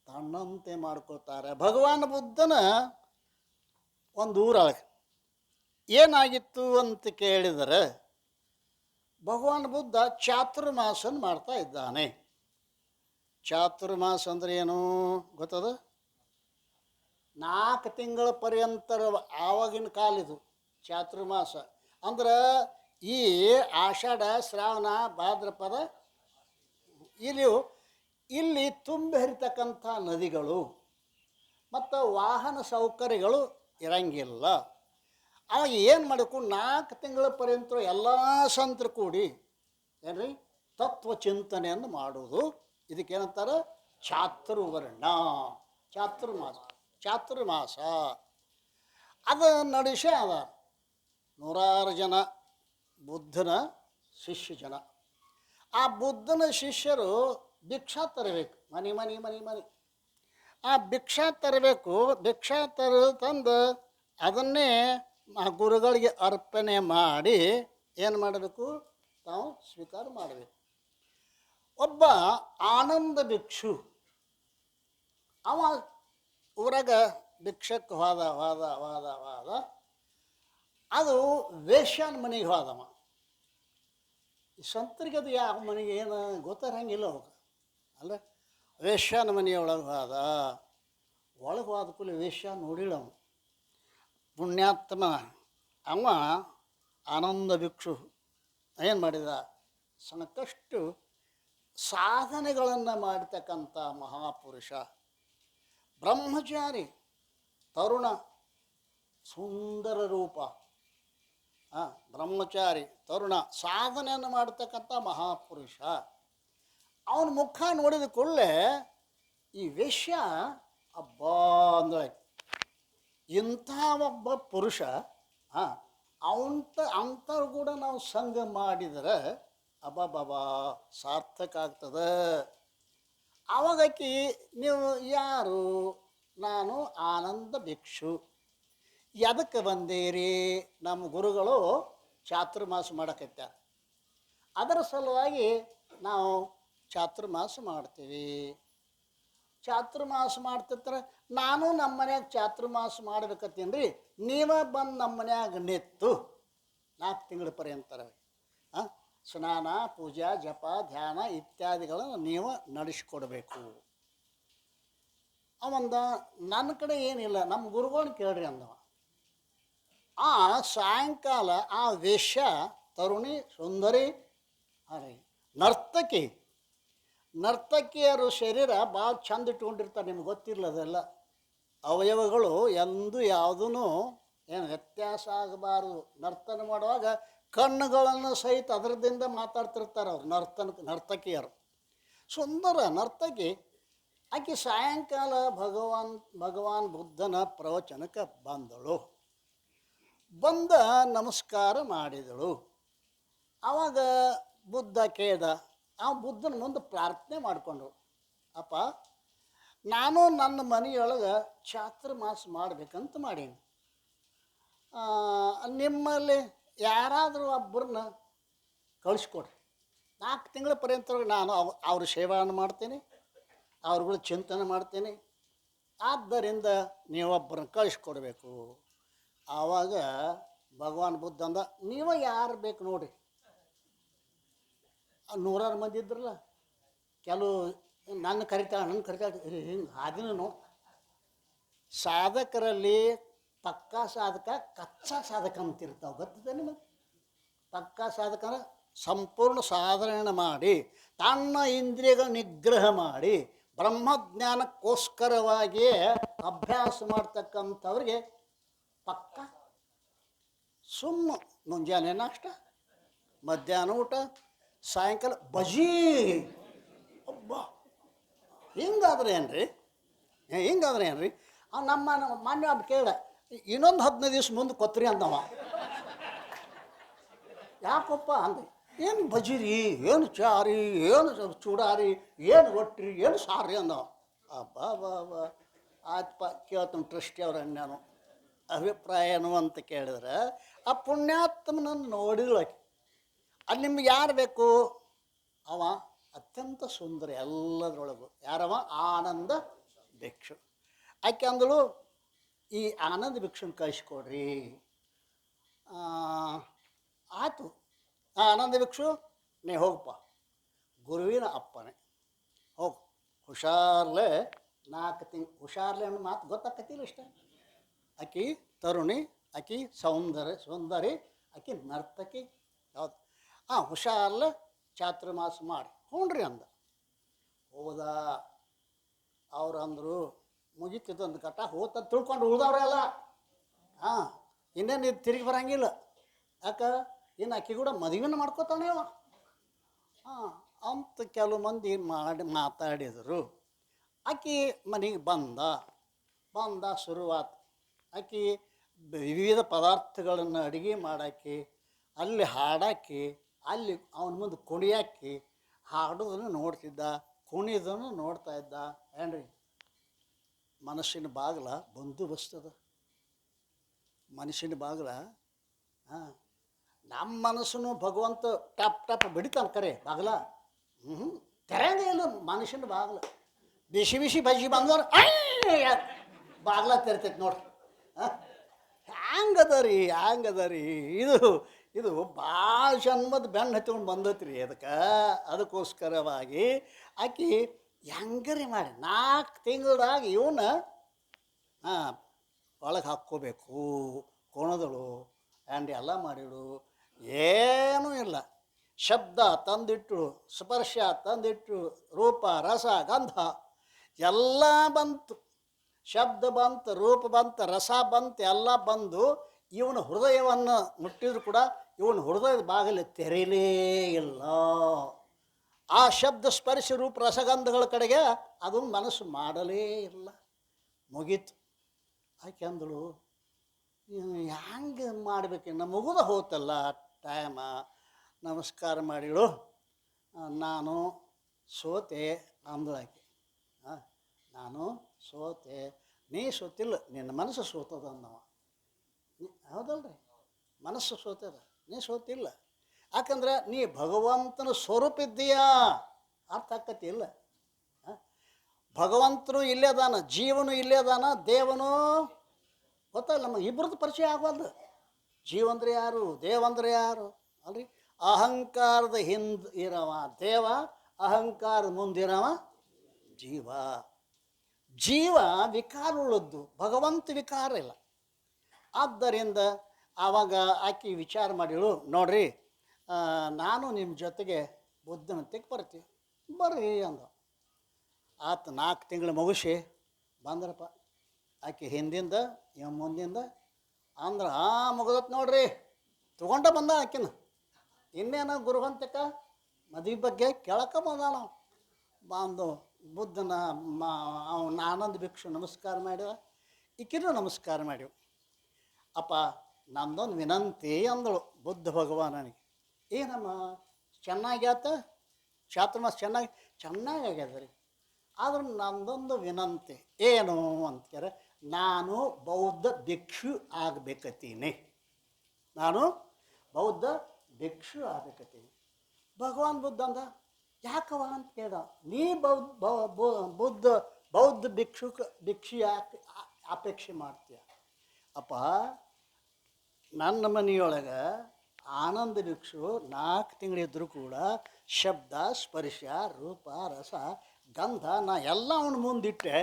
ತಣ್ಣಂತೆ ಮಾಡ್ಕೋತಾರೆ. ಭಗವಾನ್ ಬುದ್ಧನ ಒಂದು ಊರೊಳಗೆ ಏನಾಗಿತ್ತು ಅಂತ ಕೇಳಿದರೆ, ಭಗವಾನ್ ಬುದ್ಧ ಚಾತುರ್ಮಾಸನ ಮಾಡ್ತಾ ಇದ್ದಾನೆ. ಚಾತುರ್ಮಾಸ ಅಂದರೆ ಏನು ಗೊತ್ತದ? 4 ತಿಂಗಳ ಪರ್ಯಂತರ ಆವಾಗಿನ ಕಾಲಿದು ಚಾತುರ್ಮಾಸ. ಅಂದ್ರೆ ಈ ಆಷಾಢ, ಶ್ರಾವಣ, ಭಾದ್ರಪದ ಇಲ್ಲಿ ತುಂಬಿ ಹರಿತಕ್ಕಂಥ ನದಿಗಳು ಮತ್ತು ವಾಹನ ಸೌಕರ್ಯಗಳು ಇರಂಗಿಲ್ಲ. ಅವಾಗ ಏನು ಮಾಡಬೇಕು? 4 ತಿಂಗಳ ಪರ್ಯಂತ ಎಲ್ಲ ಸಂತರು ಕೂಡಿ ಏನ್ರಿ ತತ್ವ ಚಿಂತನೆಯನ್ನು ಮಾಡೋದು. ಇದಕ್ಕೇನಂತಾರೆ? ಚಾತುರ್ವರ್ಣ, ಚಾತುರ್ಮಾಸ. ಅದು ನಡೆಸೇ ಅದ. 100 ಜನ ಬುದ್ಧನ ಶಿಷ್ಯ ಜನ. ಆ ಬುದ್ಧನ ಶಿಷ್ಯರು ಭಿಕ್ಷಾ ತರಬೇಕು, ಮನೆ. ಆ ಭಿಕ್ಷಾ ತರಬೇಕು. ಭಿಕ್ಷಾ ತಂದು ಅದನ್ನೇ ಆ ಗುರುಗಳಿಗೆ ಅರ್ಪಣೆ ಮಾಡಿ ಏನು ಮಾಡಬೇಕು? ತಾವು ಸ್ವೀಕಾರ ಮಾಡಬೇಕು. ಒಬ್ಬ ಆನಂದ ಭಿಕ್ಷು ಅವ ಊರಾಗ ಭಿಕ್ಷಕ್ಕೆ ಹೋದ. ಅದು ವೇಶ್ಯನ ಮನೆಗೆ ಹೋದವ. ಈ ಸಂತರಿಗೆ ಅದು ಯಾವ ಮನೆಗೆ ಏನು ಗೊತ್ತಾರಂಗಿಲ್ಲ ಅವಾಗ ಅಲ್ಲ. ವೇಶ್ಯಾನ ಮನೆಯೊಳಗೆ ಹೋದ, ಒಳಗೆ ಹೋದ ಕೂಲಿ ವೇಶ್ಯ ನೋಡಿಲ್ಲ ಅವನು. ಪುಣ್ಯಾತ್ಮ ಅವ ಆನಂದ ಭಿಕ್ಷು ಏನು ಮಾಡಿದ, ಸಾಕಷ್ಟು ಸಾಧನೆಗಳನ್ನು ಮಾಡ್ತಕ್ಕಂಥ ಮಹಾಪುರುಷ, ಬ್ರಹ್ಮಚಾರಿ, ತರುಣ, ಸುಂದರ ರೂಪ, ಬ್ರಹ್ಮಚಾರಿ ತರುಣ ಸಾಧನೆಯನ್ನು ಮಾಡ್ತಕ್ಕಂಥ ಮಹಾಪುರುಷ. ಅವನ ಮುಖ ನೋಡಿದ ಕೂಡಲೇ ಈ ವೇಶ್ಯ ಅಬ್ಬಾ ಅಂದ್ರೆ ಇಂಥ ಒಬ್ಬ ಪುರುಷ ಅಂಥವ್ರು ಕೂಡ ನಾವು ಸಂಘ ಮಾಡಿದರೆ ಅಬ್ಬಬ್ಬಾ ಸಾರ್ಥಕ ಆಗ್ತದೆ. ಅವಾಗಕಿ ನೀವು ಯಾರು? ನಾನು ಆನಂದ ಭಿಕ್ಷು. ಎದಕ್ಕೆ ಬಂದೀರಿ? ನಮ್ಮ ಗುರುಗಳು ಚಾತುರ್ಮಾಸ ಮಾಡಕತ್ಯಾರ, ಅದರ ಸಲುವಾಗಿ ನಾವು ಚಾತುರ್ಮಾಸ ಮಾಡ್ತೀವಿ. ಚಾತುರ್ಮಾಸ ಮಾಡ್ತಿರ್ತಾರೆ, ನಾನು ನಮ್ಮ ಮನ್ಯಾಗ ಚಾತುರ್ಮಾಸ ಮಾಡ್ಬೇಕತ್ತೀನಿ ರೀ, ನೀವೇ ಬಂದು ನಮ್ಮ ಮನ್ಯಾಗ ನಿತ್ತು 4 ತಿಂಗಳ ಪರ್ಯಂತರ ಸ್ನಾನ, ಪೂಜಾ, ಜಪ, ಧ್ಯಾನ ಇತ್ಯಾದಿಗಳನ್ನು ನೀವು ನಡೆಸ್ಕೊಡ್ಬೇಕು. ಅವಂದ ನನ್ನ ಕಡೆ ಏನಿಲ್ಲ, ನಮ್ಮ ಗುರುಗಳನ್ನ ಕೇಳ್ರಿ ಅಂದವ. ಆ ಸಾಯಂಕಾಲ ಆ ವೇಶ್ಯ ತರುಣಿ, ಸುಂದರಿ, ನರ್ತಕಿಯರು ಶರೀರ ಭಾಳ ಚಂದ ಇಟ್ಕೊಂಡಿರ್ತಾರೆ. ನಿಮ್ಗೆ ಗೊತ್ತಿರಲ್ಲ ಅದೆಲ್ಲ ಅವಯವಗಳು ಎಂದು ಯಾವುದೂ ಏನು ವ್ಯತ್ಯಾಸ ಆಗಬಾರ್ದು. ನರ್ತನ ಮಾಡುವಾಗ ಕಣ್ಣುಗಳನ್ನು ಸಹಿತ ಅದರದಿಂದ ಮಾತಾಡ್ತಿರ್ತಾರೆ ಅವ್ರು. ನರ್ತಕಿಯರು ಸುಂದರ ನರ್ತಕಿ. ಆಕೆ ಸಾಯಂಕಾಲ ಭಗವಾನ್ ಬುದ್ಧನ ಪ್ರವಚನಕ್ಕೆ ಬಂದಳು. ಬಂದ ನಮಸ್ಕಾರ ಮಾಡಿದಳು. ಆವಾಗ ಬುದ್ಧ ಕೇಳ್ದ, ಆ ಬುದ್ಧನ ಮುಂದೆ ಪ್ರಾರ್ಥನೆ ಮಾಡಿಕೊಂಡ್ರು, ಅಪ್ಪ ನಾನು ನನ್ನ ಮನೆಯೊಳಗೆ ಚಾತುರ್ಮಾಸ ಮಾಡಬೇಕಂತ ಮಾಡೀನಿ. ನಿಮ್ಮಲ್ಲಿ ಯಾರಾದರೂ ಒಬ್ಬರನ್ನ ಕಳಿಸ್ಕೊಡ್ರಿ. 4 ತಿಂಗಳ ಪರ್ಯಂತ ನಾನು ಅವ್ರ ಸೇವೆಯನ್ನು ಮಾಡ್ತೀನಿ, ಅವ್ರುಗಳು ಚಿಂತನೆ ಮಾಡ್ತೀನಿ. ಆದ್ದರಿಂದ ನೀವೊಬ್ಬರನ್ನ ಕಳಿಸ್ಕೊಡ್ಬೇಕು. ಆವಾಗ ಭಗವಾನ್ ಬುದ್ಧ ಅಂದ, ನೀವು ಯಾರು ಬೇಕು ನೋಡಿರಿ. 100 ಮಂದಿ ಇದ್ರಲ್ಲ, ಕೆಲವು ನನ್ನ ಕರಿತಾಳೆ ಹಿಂಗೆ ಹಾದಿನೂ ಸಾಧಕರಲ್ಲಿ ಪಕ್ಕಾ ಸಾಧಕ, ಕಚ್ಚಾ ಸಾಧಕ ಅಂತಿರ್ತಾವೆ. ಗೊತ್ತಿದೆ ನಿಮಗೆ? ಪಕ್ಕಾ ಸಾಧಕ ಅಂದ್ರೆ ಸಂಪೂರ್ಣ ಸಾಧನೆ ಮಾಡಿ ತನ್ನ ಇಂದ್ರಿಯಗಳ ನಿಗ್ರಹ ಮಾಡಿ ಬ್ರಹ್ಮಜ್ಞಾನಕ್ಕೋಸ್ಕರವಾಗಿಯೇ ಅಭ್ಯಾಸ ಮಾಡ್ತಕ್ಕಂಥವ್ರಿಗೆ ಪಕ್ಕ. ಮುಂಜಾನೆ ನಾಷ್ಟ, ಮಧ್ಯಾಹ್ನ ಊಟ, ಸಾಯಂಕಾಲ ಬಜಿ. ಒಬ್ಬ ಹಿಂಗಾದ್ರೆ ಏನ್ರಿ? ನಮ್ಮ ಮಾನ್ಯ ಹಬ್ಬ ಕೇಳ, ಇನ್ನೊಂದು 15 ದಿವ್ಸ ಮುಂದೆ ಕೊತ್ರಿ ಅಂದವ. ಯಾಕಪ್ಪ ಅಂದೆ, ಏನು ಬಜಿರಿ, ಏನು ಚಾರಿ, ಏನು ಚೂಡಾರಿ, ಏನು ರೊಟ್ಟಿ, ಏನು ಸಾರಿ ಅಂದವ. ಬಾ ಆಯ್ತಪ್ಪ, ಕೇಳ್ತಾನೆ ಟ್ರಸ್ಟಿ ಅವ್ರ ನಾನು ಅಭಿಪ್ರಾಯನು ಅಂತ ಕೇಳಿದ್ರೆ, ಆ ಪುಣ್ಯಾತ್ಮನನ್ನು ನೋಡಿದ್ಳಾಕೆ. ಅಲ್ಲಿ ನಿಮ್ಗೆ ಯಾರು ಬೇಕು? ಅವ ಅತ್ಯಂತ ಸುಂದರ ಎಲ್ಲದರೊಳಗು. ಯಾರವ? ಆನಂದ ಭಿಕ್ಷು. ಆಕೆ ಅಂದಳು, ಈ ಆನಂದ ಭಿಕ್ಷುನ ಕಳಿಸ್ಕೊಡ್ರಿ. ಆಯಿತು, ಆನಂದ ಭಿಕ್ಷು ನೀ ಹೋಗಪ್ಪ, ಗುರುವಿನ ಅಪ್ಪನೇ ಹೋಗು, ಹುಷಾರ್ಲೆ 4 ತಿಂಗಳು. ಹುಷಾರ್ಲೆ ಅನ್ನೋ ಮಾತು ಗೊತ್ತಾಕತಿಲ್ಲ ಇಷ್ಟ. ಆಕಿ ತರುಣಿ, ಆಕಿ ಸುಂದರಿ, ಆಕಿ ನರ್ತಕಿ. ಯಾವುದು? ಹುಷಾರ್ಲೆ ಚಾತುರ್ಮಾಸ ಮಾಡಿ ಹ್ಞೂನ್ರಿ ಅಂದ. ಹೋದ. ಅವ್ರು ಅಂದರು, ಮುಗಿತಿದ್ದೊಂದು ಕಟ್ಟ ಹೋತ ತಿಳ್ಕೊಂಡು ಉಳ್ದವ್ರೆಲ್ಲ. ಇನ್ನೇನು ಇದು ತಿರುಗಿ ಬರೋಂಗಿಲ್ಲ. ಯಾಕೆ? ಇನ್ನು ಆಕಿ ಕೂಡ ಮದುವೆನ ಮಾಡ್ಕೋತಾನೆ ಅವ. ಅಂತ ಕೆಲವು ಮಂದಿ ಮಾತಾಡಿದರು. ಆಕಿ ಮನೆಗೆ ಬಂದ ಶುರುವಾತು. ಆಕಿ ವಿವಿಧ ಪದಾರ್ಥಗಳನ್ನು ಅಡುಗೆ ಮಾಡಾಕಿ, ಅಲ್ಲಿ ಹಾಡಾಕಿ, ಅಲ್ಲಿ ಅವನ ಮುಂದೆ ಕುಣಿಯಾಕಿ, ಹಾಡೋದನ್ನು ನೋಡ್ತಿದ್ದ, ಕುಣಿಯೋದನ್ನು ನೋಡ್ತಾ ಇದ್ದ. ಏನ್ರಿ, ಮನಸ್ಸಿನ ಬಾಗಿಲ ಬಂದೋಬಸ್ತದ. ಮನಸ್ಸಿನ ಬಾಗಿಲ ನಮ್ಮ ಮನಸ್ಸನ್ನು ಭಗವಂತ ಟಪ್ ಬಿಡಿತಾನೆ ಕರೆ ಬಾಗಿಲ. ತೆರೆಯಂಗೆ ಇಲ್ಲ ಮನುಷ್ಯನ ಬಾಗಿಲು. ಬಿಸಿ ಬಜ್ಜಿ ಬಂದವ್ರು ಬಾಗಿಲ ತೆರಿತೈತೆ ನೋಡ್ರಿ. ಹ್ಯಾಂಗದ ರೀ ಇದು ಇದು ಭಾಳ ಜನ್ಮದ ಬೆನ್ನು ಹತ್ಕೊಂಡು ಬಂದೈತ್ರಿ ಅದಕ್ಕೋಸ್ಕರವಾಗಿ ಆಕಿ ಹೆಂಗರಿ ಮಾಡಿ 4 ತಿಂಗಳದಾಗ ಇವನ್ನ ಒಳಗೆ ಹಾಕ್ಕೋಬೇಕು ಕೋಣದಳು ಆ್ಯಂಡ್ ಎಲ್ಲ ಮಾಡಿಡು. ಏನೂ ಇಲ್ಲ, ಶಬ್ದ ತಂದಿಟ್ಟು, ಸ್ಪರ್ಶ ತಂದಿಟ್ಟು, ರೂಪ ರಸ ಗಂಧ ಎಲ್ಲ ಬಂತು. ಶಬ್ದ ಬಂತು, ರೂಪ ಬಂತು, ರಸ ಬಂತು, ಎಲ್ಲ ಬಂದು ಇವನ ಹೃದಯವನ್ನು ಮುಟ್ಟಿದ್ರು ಕೂಡ ಇವನ ಹೃದಯದ ಬಾಗಿಲು ತೆರೀಲೇ ಇಲ್ಲ. ಆ ಶಬ್ದ ಸ್ಪರ್ಶ ರೂಪ ರಸಗಂಧಗಳ ಕಡೆಗೆ ಅದು ಮನಸ್ಸು ಮಾಡಲೇ ಇಲ್ಲ. ಮುಗೀತು. ಆಕೆ ಅಂದಳು, ಹ್ಯಾಂಗೆ ಮಾಡ್ಬೇಕಿನ್ನ ಮುಗಿದ ಹೋತಲ್ಲ ಟೈಮ. ನಮಸ್ಕಾರ ಮಾಡಿಳು. ನಾನು ಸೋತೆ ಅಂದಳಾಕೆ. ನಾನು ಸೋತೆ. ನೀ ಸೋತಿಲ್ಲ, ನಿನ್ನ ಮನಸ್ಸು ಸೋತದ ಅಂದವ. ಹೌದಲ್ರಿ, ಮನಸ್ಸು ಸೋತದ, ನೀ ಸೋತಿಲ್ಲ. ಯಾಕಂದ್ರೆ ನೀ ಭಗವಂತನ ಸ್ವರೂಪ ಇದ್ದೀಯಾ, ಅರ್ಥ ಆಕತಿ ಇಲ್ಲ. ಭಗವಂತನು ಇಲ್ಲೇ ಅದಾನ, ಜೀವನು ಇಲ್ಲೇ ಅದಾನ, ದೇವನು ಗೊತ್ತಲ್ಲ. ನಮಗೆ ಇಬ್ಬರದ್ದು ಪರಿಚಯ ಆಗೋದು. ಜೀವಂದ್ರೆ ಯಾರು, ದೇವಂದ್ರೆ ಯಾರು ಅಲ್ರಿ. ಅಹಂಕಾರದ ಹಿಂದೆ ಇರವ ದೇವ, ಅಹಂಕಾರದ ಮುಂದಿರವ ಜೀವ. ಜೀವ ವಿಕಾರ ಉಳ್ಳದ್ದು, ಭಗವಂತ ವಿಕಾರ ಇಲ್ಲ. ಆದ್ದರಿಂದ ಆವಾಗ ಆಕೆ ವಿಚಾರ ಮಾಡಿಳು, ನೋಡ್ರಿ ನಾನು ನಿಮ್ಮ ಜೊತೆಗೆ ಬುದ್ಧನಂತೆಗೆ ಬರ್ತೀವಿ, ಬರ್ರಿ ಅಂದ. ಆತ 4 ತಿಂಗಳು ಮುಗಿಸಿ ಬಂದ್ರಪ್ಪ. ಆಕೆ ಹಿಂದಿಂದ ಇವ ಮುಂದಿಂದ ಅಂದ್ರೆ ಮುಗಿದತ್ ನೋಡ್ರಿ, ತಗೊಂಡ ಬಂದ ಆಕಿನ. ಇನ್ನೇನು ಗುರುವಂತಕ ಮದುವೆ ಬಗ್ಗೆ ಕೇಳಕ ಬಂದ. ನಾವು ಬಂದು ಬುದ್ಧನ ಅವನ ಆನಂದ ಭಿಕ್ಷು ನಮಸ್ಕಾರ ಮಾಡಿದ, ಈಕಿನೂ ನಮಸ್ಕಾರ ಮಾಡಿವು. ಅಪ್ಪ ನಂದೊಂದು ವಿನಂತಿ ಅಂದಳು ಬುದ್ಧ ಭಗವಾನನಿಗೆ. ಏನಮ್ಮ, ಚೆನ್ನಾಗ್ಯಾತ ಚಾತುರ್ಮಾಸ ಚೆನ್ನಾಗ್ಯಾದ ರೀ, ಆದ್ರೆ ನಂದೊಂದು ವಿನಂತಿ ಏನು ಅಂತಾರೆ. ನಾನು ಬೌದ್ಧ ಭಿಕ್ಷು ಆಗಬೇಕತ್ತೀನಿ, ನಾನು ಬೌದ್ಧ ಭಿಕ್ಷು ಆಗಬೇಕತ್ತೀನಿ. ಭಗವಾನ್ ಬುದ್ಧ ಅಂದ, ಯಾಕವ ಅಂತ ಕೇಳ. ನೀ ಬೌದ್ಧ ಭಿಕ್ಷು ಯಾಕೆ ಅಪೇಕ್ಷೆ ಮಾಡ್ತೀಯ? ಅಪ್ಪ, ನನ್ನ ಮನೆಯೊಳಗೆ ಆನಂದ ಭಿಕ್ಷು 4 ತಿಂಗಳಿದ್ದರೂ ಕೂಡ ಶಬ್ದ ಸ್ಪರ್ಶ ರೂಪ ರಸ ಗಂಧ ನಾ ಎಲ್ಲ ಅವನ ಮುಂದಿಟ್ಟೆ.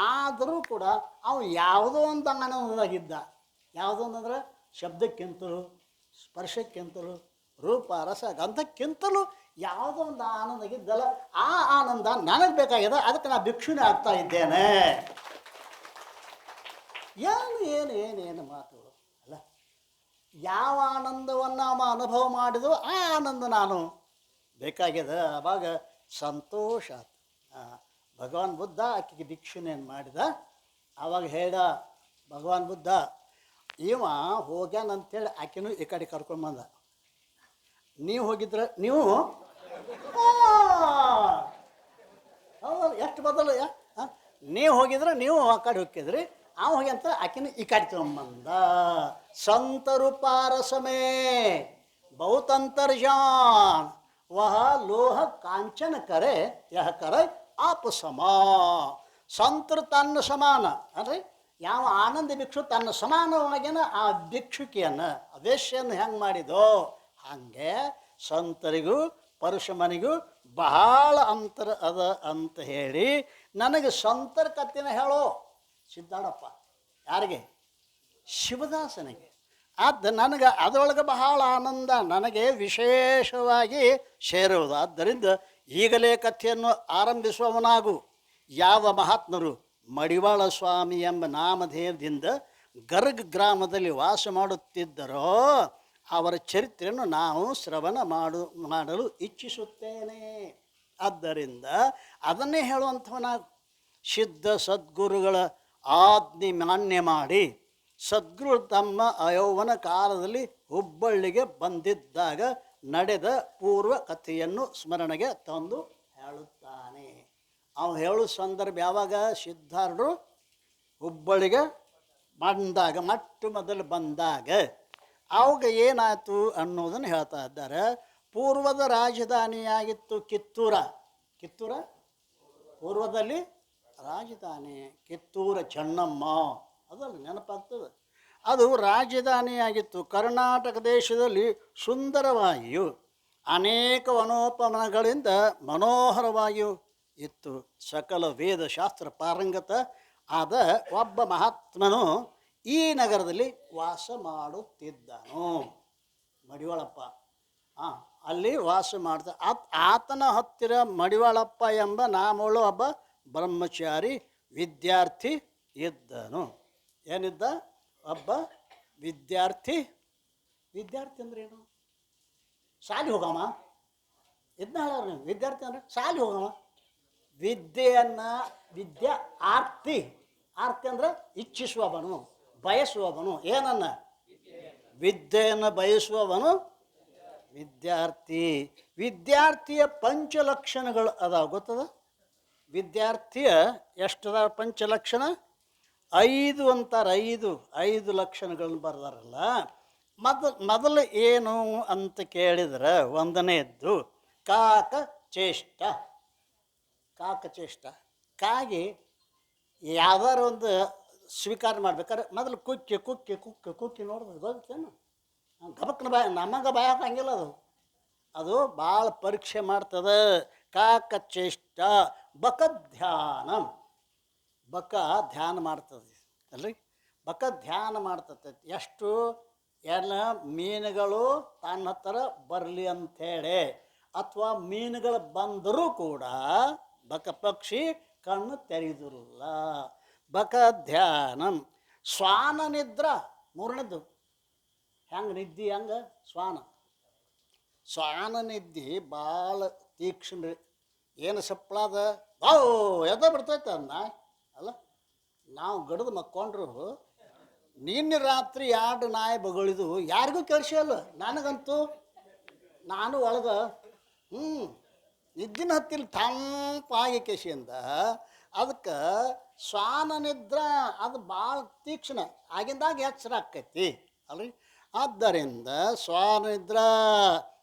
ಆದರೂ ಕೂಡ ಅವನು ಯಾವುದೋ ಒಂದು ಆನಂದದಾಗಿದ್ದ. ಯಾವುದೋ ಒಂದಂದ್ರೆ ಶಬ್ದಕ್ಕಿಂತಲೂ ಸ್ಪರ್ಶಕ್ಕಿಂತಲೂ ರೂಪ ರಸ ಗಂಧಕ್ಕಿಂತಲೂ ಯಾವುದೋ ಒಂದು ಆನಂದಗಿದ್ದಲ್ಲ. ಆ ಆನಂದ ನನಗೆ ಬೇಕಾಗಿದೆ, ಅದಕ್ಕೆ ನಾನು ಭಿಕ್ಷುನೇ ಆಗ್ತಾ ಇದ್ದೇನೆ. ಏನು ಮಾತುಗಳು ಅಲ್ಲ. ಯಾವ ಆನಂದವನ್ನು ಅವ ಅನುಭವ ಮಾಡಿದೋ ಆ ಆನಂದ ನಾನು ಬೇಕಾಗ್ಯದ. ಅವಾಗ ಸಂತೋಷ ಆಯ್ತು. ಭಗವಾನ್ ಬುದ್ಧ ಆಕೆಗೆ ಭಿಕ್ಷುನೇನು ಮಾಡಿದ. ಆವಾಗ ಹೇಳ್ದ ಭಗವಾನ್ ಬುದ್ಧ, ಇವ ಹೋಗ್ಯಾನಂತೇಳಿ ಆಕೆನೂ ಈ ಕಡೆ ಕರ್ಕೊಂಡು ಬಂದ. ನೀವು ಹೋಗಿದ್ರೆ ನೀವು ಎಷ್ಟು ಬದಲು, ನೀವು ಹೋಗಿದ್ರೆ ನೀವು ಆ ಕಡೆ ಹೋಗಿದ್ರಿ, ಅವ ಹೋಗಿ ಅಂತ ಆಕಿನ ಈ ಕಡೆ ತಗೊಂಬಂದ. ಸಂತರು ಪಾರಸಮೇ ಬಹುತಂತರ್ಜಾನ್ ವಹ ಲೋಹ ಕಾಂಚನ ಕರೆ ಯಹ ಕರೆ ಆಪ ಸಮ. ಸಂತರು ತನ್ನ ಸಮಾನ ಅಂದರೆ ಯಾವ ಆನಂದ ಭಿಕ್ಷು ತನ್ನ ಸಮಾನವಾಗಿನ ಆ ಭಿಕ್ಷುಕಿಯನ್ನು ವೇಶ್ಯನ್ನು ಹೆಂಗೆ ಮಾಡಿದೋ ಹಾಗೆ ಸಂತರಿಗೂ ಪರಶುಮನಿಗೂ ಬಹಳ ಅಂತರ ಅದ ಅಂತ ಹೇಳಿ ನನಗೆ ಸಂತರ ಕತ್ತಿನ ಹೇಳೋ ಸಿದ್ಧಾಡಪ್ಪ. ಯಾರಿಗೆ? ಶಿವದಾಸನಿಗೆ. ನನಗೆ ಅದರೊಳಗೆ ಬಹಳ ಆನಂದ ನನಗೆ ವಿಶೇಷವಾಗಿ ಸೇರುವುದು. ಆದ್ದರಿಂದ ಈಗಲೇ ಕಥೆಯನ್ನು ಆರಂಭಿಸುವವನಾಗು. ಯಾವ ಮಹಾತ್ಮರು ಮಡಿವಾಳ ಸ್ವಾಮಿ ಎಂಬ ನಾಮಧೇಯದಿಂದ ಗರ್ಗ್ ಗ್ರಾಮದಲ್ಲಿ ವಾಸ ಮಾಡುತ್ತಿದ್ದರೋ ಅವರ ಚರಿತ್ರೆಯನ್ನು ನಾವು ಶ್ರವಣ ಮಾಡಲು ಇಚ್ಛಿಸುತ್ತೇನೆ. ಆದ್ದರಿಂದ ಅದನ್ನೇ ಹೇಳುವಂಥವನಾಗು. ಸಿದ್ಧ ಸದ್ಗುರುಗಳ ಆಜ್ಞೆ ಮಾನ್ಯ ಮಾಡಿ ಸದ್ಗುರು ತಮ್ಮ ಅಯೌವನ ಕಾಲದಲ್ಲಿ ಹುಬ್ಬಳ್ಳಿಗೆ ಬಂದಿದ್ದಾಗ ನಡೆದ ಪೂರ್ವ ಕಥೆಯನ್ನು ಸ್ಮರಣೆಗೆ ತಂದು ಹೇಳುತ್ತಾನೆ. ಅವನು ಹೇಳೋ ಸಂದರ್ಭ ಯಾವಾಗ? ಸಿದ್ಧಾರ್ಥರು ಹುಬ್ಬಳ್ಳಿಗೆ ಬಂದಾಗ, ಮೊದಲು ಬಂದಾಗ ಅವಾಗ ಏನಾಯ್ತು ಅನ್ನೋದನ್ನು ಹೇಳ್ತಾ ಇದ್ದಾರೆ. ಪೂರ್ವದ ರಾಜಧಾನಿಯಾಗಿತ್ತು ಕಿತ್ತೂರ. ಕಿತ್ತೂರ ಪೂರ್ವದಲ್ಲಿ ರಾಜಧಾನಿ ಕಿತ್ತೂರ ಚೆನ್ನಮ್ಮ, ಅದಲ್ಲ ನೆನಪಾಗ್ತದೆ. ಅದು ರಾಜಧಾನಿಯಾಗಿತ್ತು. ಕರ್ನಾಟಕ ದೇಶದಲ್ಲಿ ಸುಂದರವಾಗಿಯೂ ಅನೇಕ ವನೋಪವನಗಳಿಂದ ಮನೋಹರವಾಗಿಯೂ ಇತ್ತು. ಸಕಲ ವೇದಶಾಸ್ತ್ರ ಪಾರಂಗತ ಆದ ಒಬ್ಬ ಮಹಾತ್ಮನು ಈ ನಗರದಲ್ಲಿ ವಾಸ ಮಾಡುತ್ತಿದ್ದನು. ಮಡಿವಾಳಪ್ಪ ಅಲ್ಲಿ ವಾಸ ಮಾಡ್ತಾ ಆತನ ಹತ್ತಿರ ಮಡಿವಾಳಪ್ಪ ಎಂಬ ನಾಮುಳ್ಳ ಒಬ್ಬ ಬ್ರಹ್ಮಚಾರಿ ವಿದ್ಯಾರ್ಥಿ ಇದ್ದನು. ಏನಿದ್ದ? ಒಬ್ಬ ವಿದ್ಯಾರ್ಥಿ. ವಿದ್ಯಾರ್ಥಿ ಅಂದ್ರೆ ಏನು? ಶಾಲೆ ಹೋಗವ ಇದನ್ನ ಹೇಳೋರು ನೀವು. ವಿದ್ಯಾರ್ಥಿ ಅಂದ್ರೆ ಶಾಲೆ ಹೋಗವ. ವಿದ್ಯಾ ಆರ್ತಿ. ಆರ್ತಿ ಅಂದ್ರೆ ಇಚ್ಛಿಸುವವನು, ಬಯಸುವವನು. ಏನನ್ನ? ವಿದ್ಯೆಯನ್ನು ಬಯಸುವವನು ವಿದ್ಯಾರ್ಥಿ. ವಿದ್ಯಾರ್ಥಿಯ ಪಂಚಲಕ್ಷಣಗಳು ಅದಾವ, ಗೊತ್ತದ? ವಿದ್ಯಾರ್ಥಿಯ ಎಷ್ಟದ ಪಂಚಲಕ್ಷಣ? 5 ಅಂತಾರೆ. 5 ಲಕ್ಷಣಗಳನ್ನು ಬರ್ದಾರಲ್ಲ. ಮೊದಲು ಏನು ಅಂತ ಕೇಳಿದ್ರೆ, ಒಂದನೇದ್ದು ಕಾಕಚೇಷ್ಟ. ಕಾಕಚೇಷ್ಟ. ಕಾಗಿ ಯಾವ್ದಾರು ಒಂದು ಸ್ವೀಕಾರ ಮಾಡ್ಬೇಕಾದ್ರೆ ಮೊದಲು ಕುಕ್ಕಿ ಕುಕ್ಕಿ ಕುಕ್ಕಿ ಕುಕ್ಕಿ ನೋಡ್ಬೋದು, ಗೊತ್ತೇನು? ಗಬಕ್ನ ಬಾಯ, ನಮಗೆ ಬಾಯ ಹಾಕಂಗಿಲ್ಲ. ಅದು ಭಾಳ ಪರೀಕ್ಷೆ ಮಾಡ್ತದೆ. ಕಾಕಚೇಷ್ಟ. ಬಕ ಧ್ಯಾನ. ಬಕ ಧ್ಯಾನ ಮಾಡ್ತದೆ ಅಲ್ರಿ. ಬಕ ಧ್ಯಾನ ಮಾಡ್ತದೆ. ಎಷ್ಟು? ಎಲ್ಲ ಮೀನುಗಳು ತನ್ನ ಹತ್ರ ಬರಲಿ ಅಂಥೇಳಿ, ಅಥವಾ ಮೀನುಗಳು ಬಂದರೂ ಕೂಡ ಬಕ ಪಕ್ಷಿ ಕಣ್ಣು ತೆರೆದಿರಲ್ಲ. ಬಕ ಧ್ಯಾನ. ಶ್ವಾನ ನಿದ್ರಾ. ಮೂರನೇದು ಹೆಂಗೆ ನಿದ್ದಿ? ಹಂಗೆ ಶ್ವಾನ ನಿದ್ದಿ ಭಾಳ ತೀಕ್ಷ್ಣ. ಏನು ಸಪ್ಪಳದ ಎದ ಬಿಡ್ತೈತೆ ಅದನ್ನ ಅಲ್ಲ. ನಾವು ಗಡದು ಮಕ್ಕೊಂಡ್ರು ನಿನ್ನೆ ರಾತ್ರಿ 2 ನಾಯಿ ಬಗಳಿದು ಯಾರಿಗೂ ಕೇಳಿಸಲ್ಲ. ನನಗಂತೂ ನಾನು ಒಳಗೆ ನಿದ್ದಿನ ಹತ್ತಿರ ತಂಪಾಗಿ ಕೇಸಿಂದ. ಅದಕ್ಕೆ ಶ್ವಾನ ನಿದ್ರಾ ಅದು ಭಾಳ ತೀಕ್ಷ್ಣ. ಆಗಿಂದಾಗ ಎಚ್ಚರ ಆಕ್ಕೈತಿ ಅಲ್ರಿ. ಆದ್ದರಿಂದ ಶ್ವಾನ ನಿದ್ರಾ.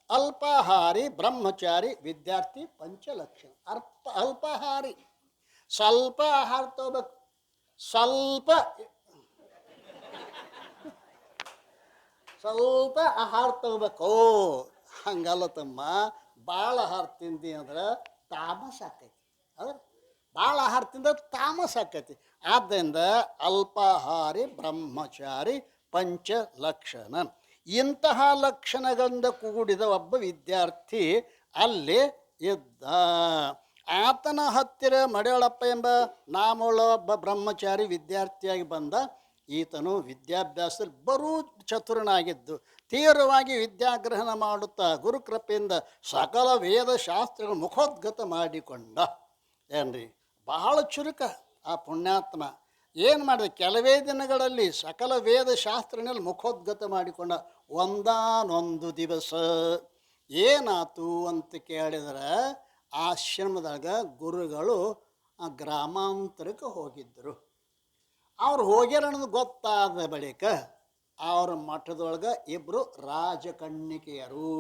ಅಲ್ಪಾಹಾರಿ ಬ್ರಹ್ಮಚಾರಿ ವಿದ್ಯಾರ್ಥಿ ಪಂಚಲಕ್ಷಣ. ಅಲ್ಪಾಹಾರಿ. ಸ್ವಲ್ಪ ಆಹಾರ ತಗೋಬೇಕು. ಸ್ವಲ್ಪ ಆಹಾರ ತಗೋಬೇಕು. ಹಂಗಲ್ಲ ತಮ್ಮ. ಭಾಳ ಆಹಾರ ತಿಂದಿ ಅಂದ್ರೆ ತಾಮಸ ಆಕೈತಿ. ಅದ ಭಾಳ ಆಹಾರ ತಿಂದ್ರೆ ತಾಮಸ ಆಕೈತಿ. ಆದ್ದರಿಂದ ಅಲ್ಪಾಹಾರಿ ಬ್ರಹ್ಮಚಾರಿ ಪಂಚಲಕ್ಷಣ. ಇಂತಹ ಲಕ್ಷಣಗಳಿಂದ ಕೂಡಿದ ಒಬ್ಬ ವಿದ್ಯಾರ್ಥಿ ಅಲ್ಲಿ ಇದ್ದ. ಆತನ ಹತ್ತಿರ ಮಡಿವಾಳಪ್ಪ ಎಂಬ ನಾಮುಳ್ಳ ಒಬ್ಬ ಬ್ರಹ್ಮಚಾರಿ ವಿದ್ಯಾರ್ಥಿಯಾಗಿ ಬಂದ. ಈತನು ವಿದ್ಯಾಭ್ಯಾಸದಲ್ಲಿ ಬರೂ ಚತುರನಾಗಿದ್ದು ತೀವ್ರವಾಗಿ ವಿದ್ಯಾಗ್ರಹಣ ಮಾಡುತ್ತಾ ಗುರುಕೃಪೆಯಿಂದ ಸಕಲ ವೇದಶಾಸ್ತ್ರಗಳು ಮುಖೋದ್ಗತ ಮಾಡಿಕೊಂಡ. ಏನ್ರಿ, ಬಹಳ ಚುರುಕ ಆ ಪುಣ್ಯಾತ್ಮ. ಏನು ಮಾಡಿದೆ? ಕೆಲವೇ ದಿನಗಳಲ್ಲಿ ಸಕಲ ವೇದಶಾಸ್ತ್ರನಲ್ಲಿ ಮುಖೋದ್ಗತ ಮಾಡಿಕೊಂಡ. ಒಂದಾನೊಂದು ದಿವಸ ಏನಾತು ಅಂತ ಕೇಳಿದ್ರೆ, ಆಶ್ರಮದಾಗ ಗುರುಗಳು ಗ್ರಾಮಾಂತರಕ್ಕೆ ಹೋಗಿದ್ದರು. ಅವ್ರು ಹೋಗ್ಯಾರ ಅನ್ನೋದು ಗೊತ್ತಾದ ಬಳಿಕ ಅವ್ರ ಮಠದೊಳಗೆ 2 ರಾಜಕನ್ನಿಕೆಯರು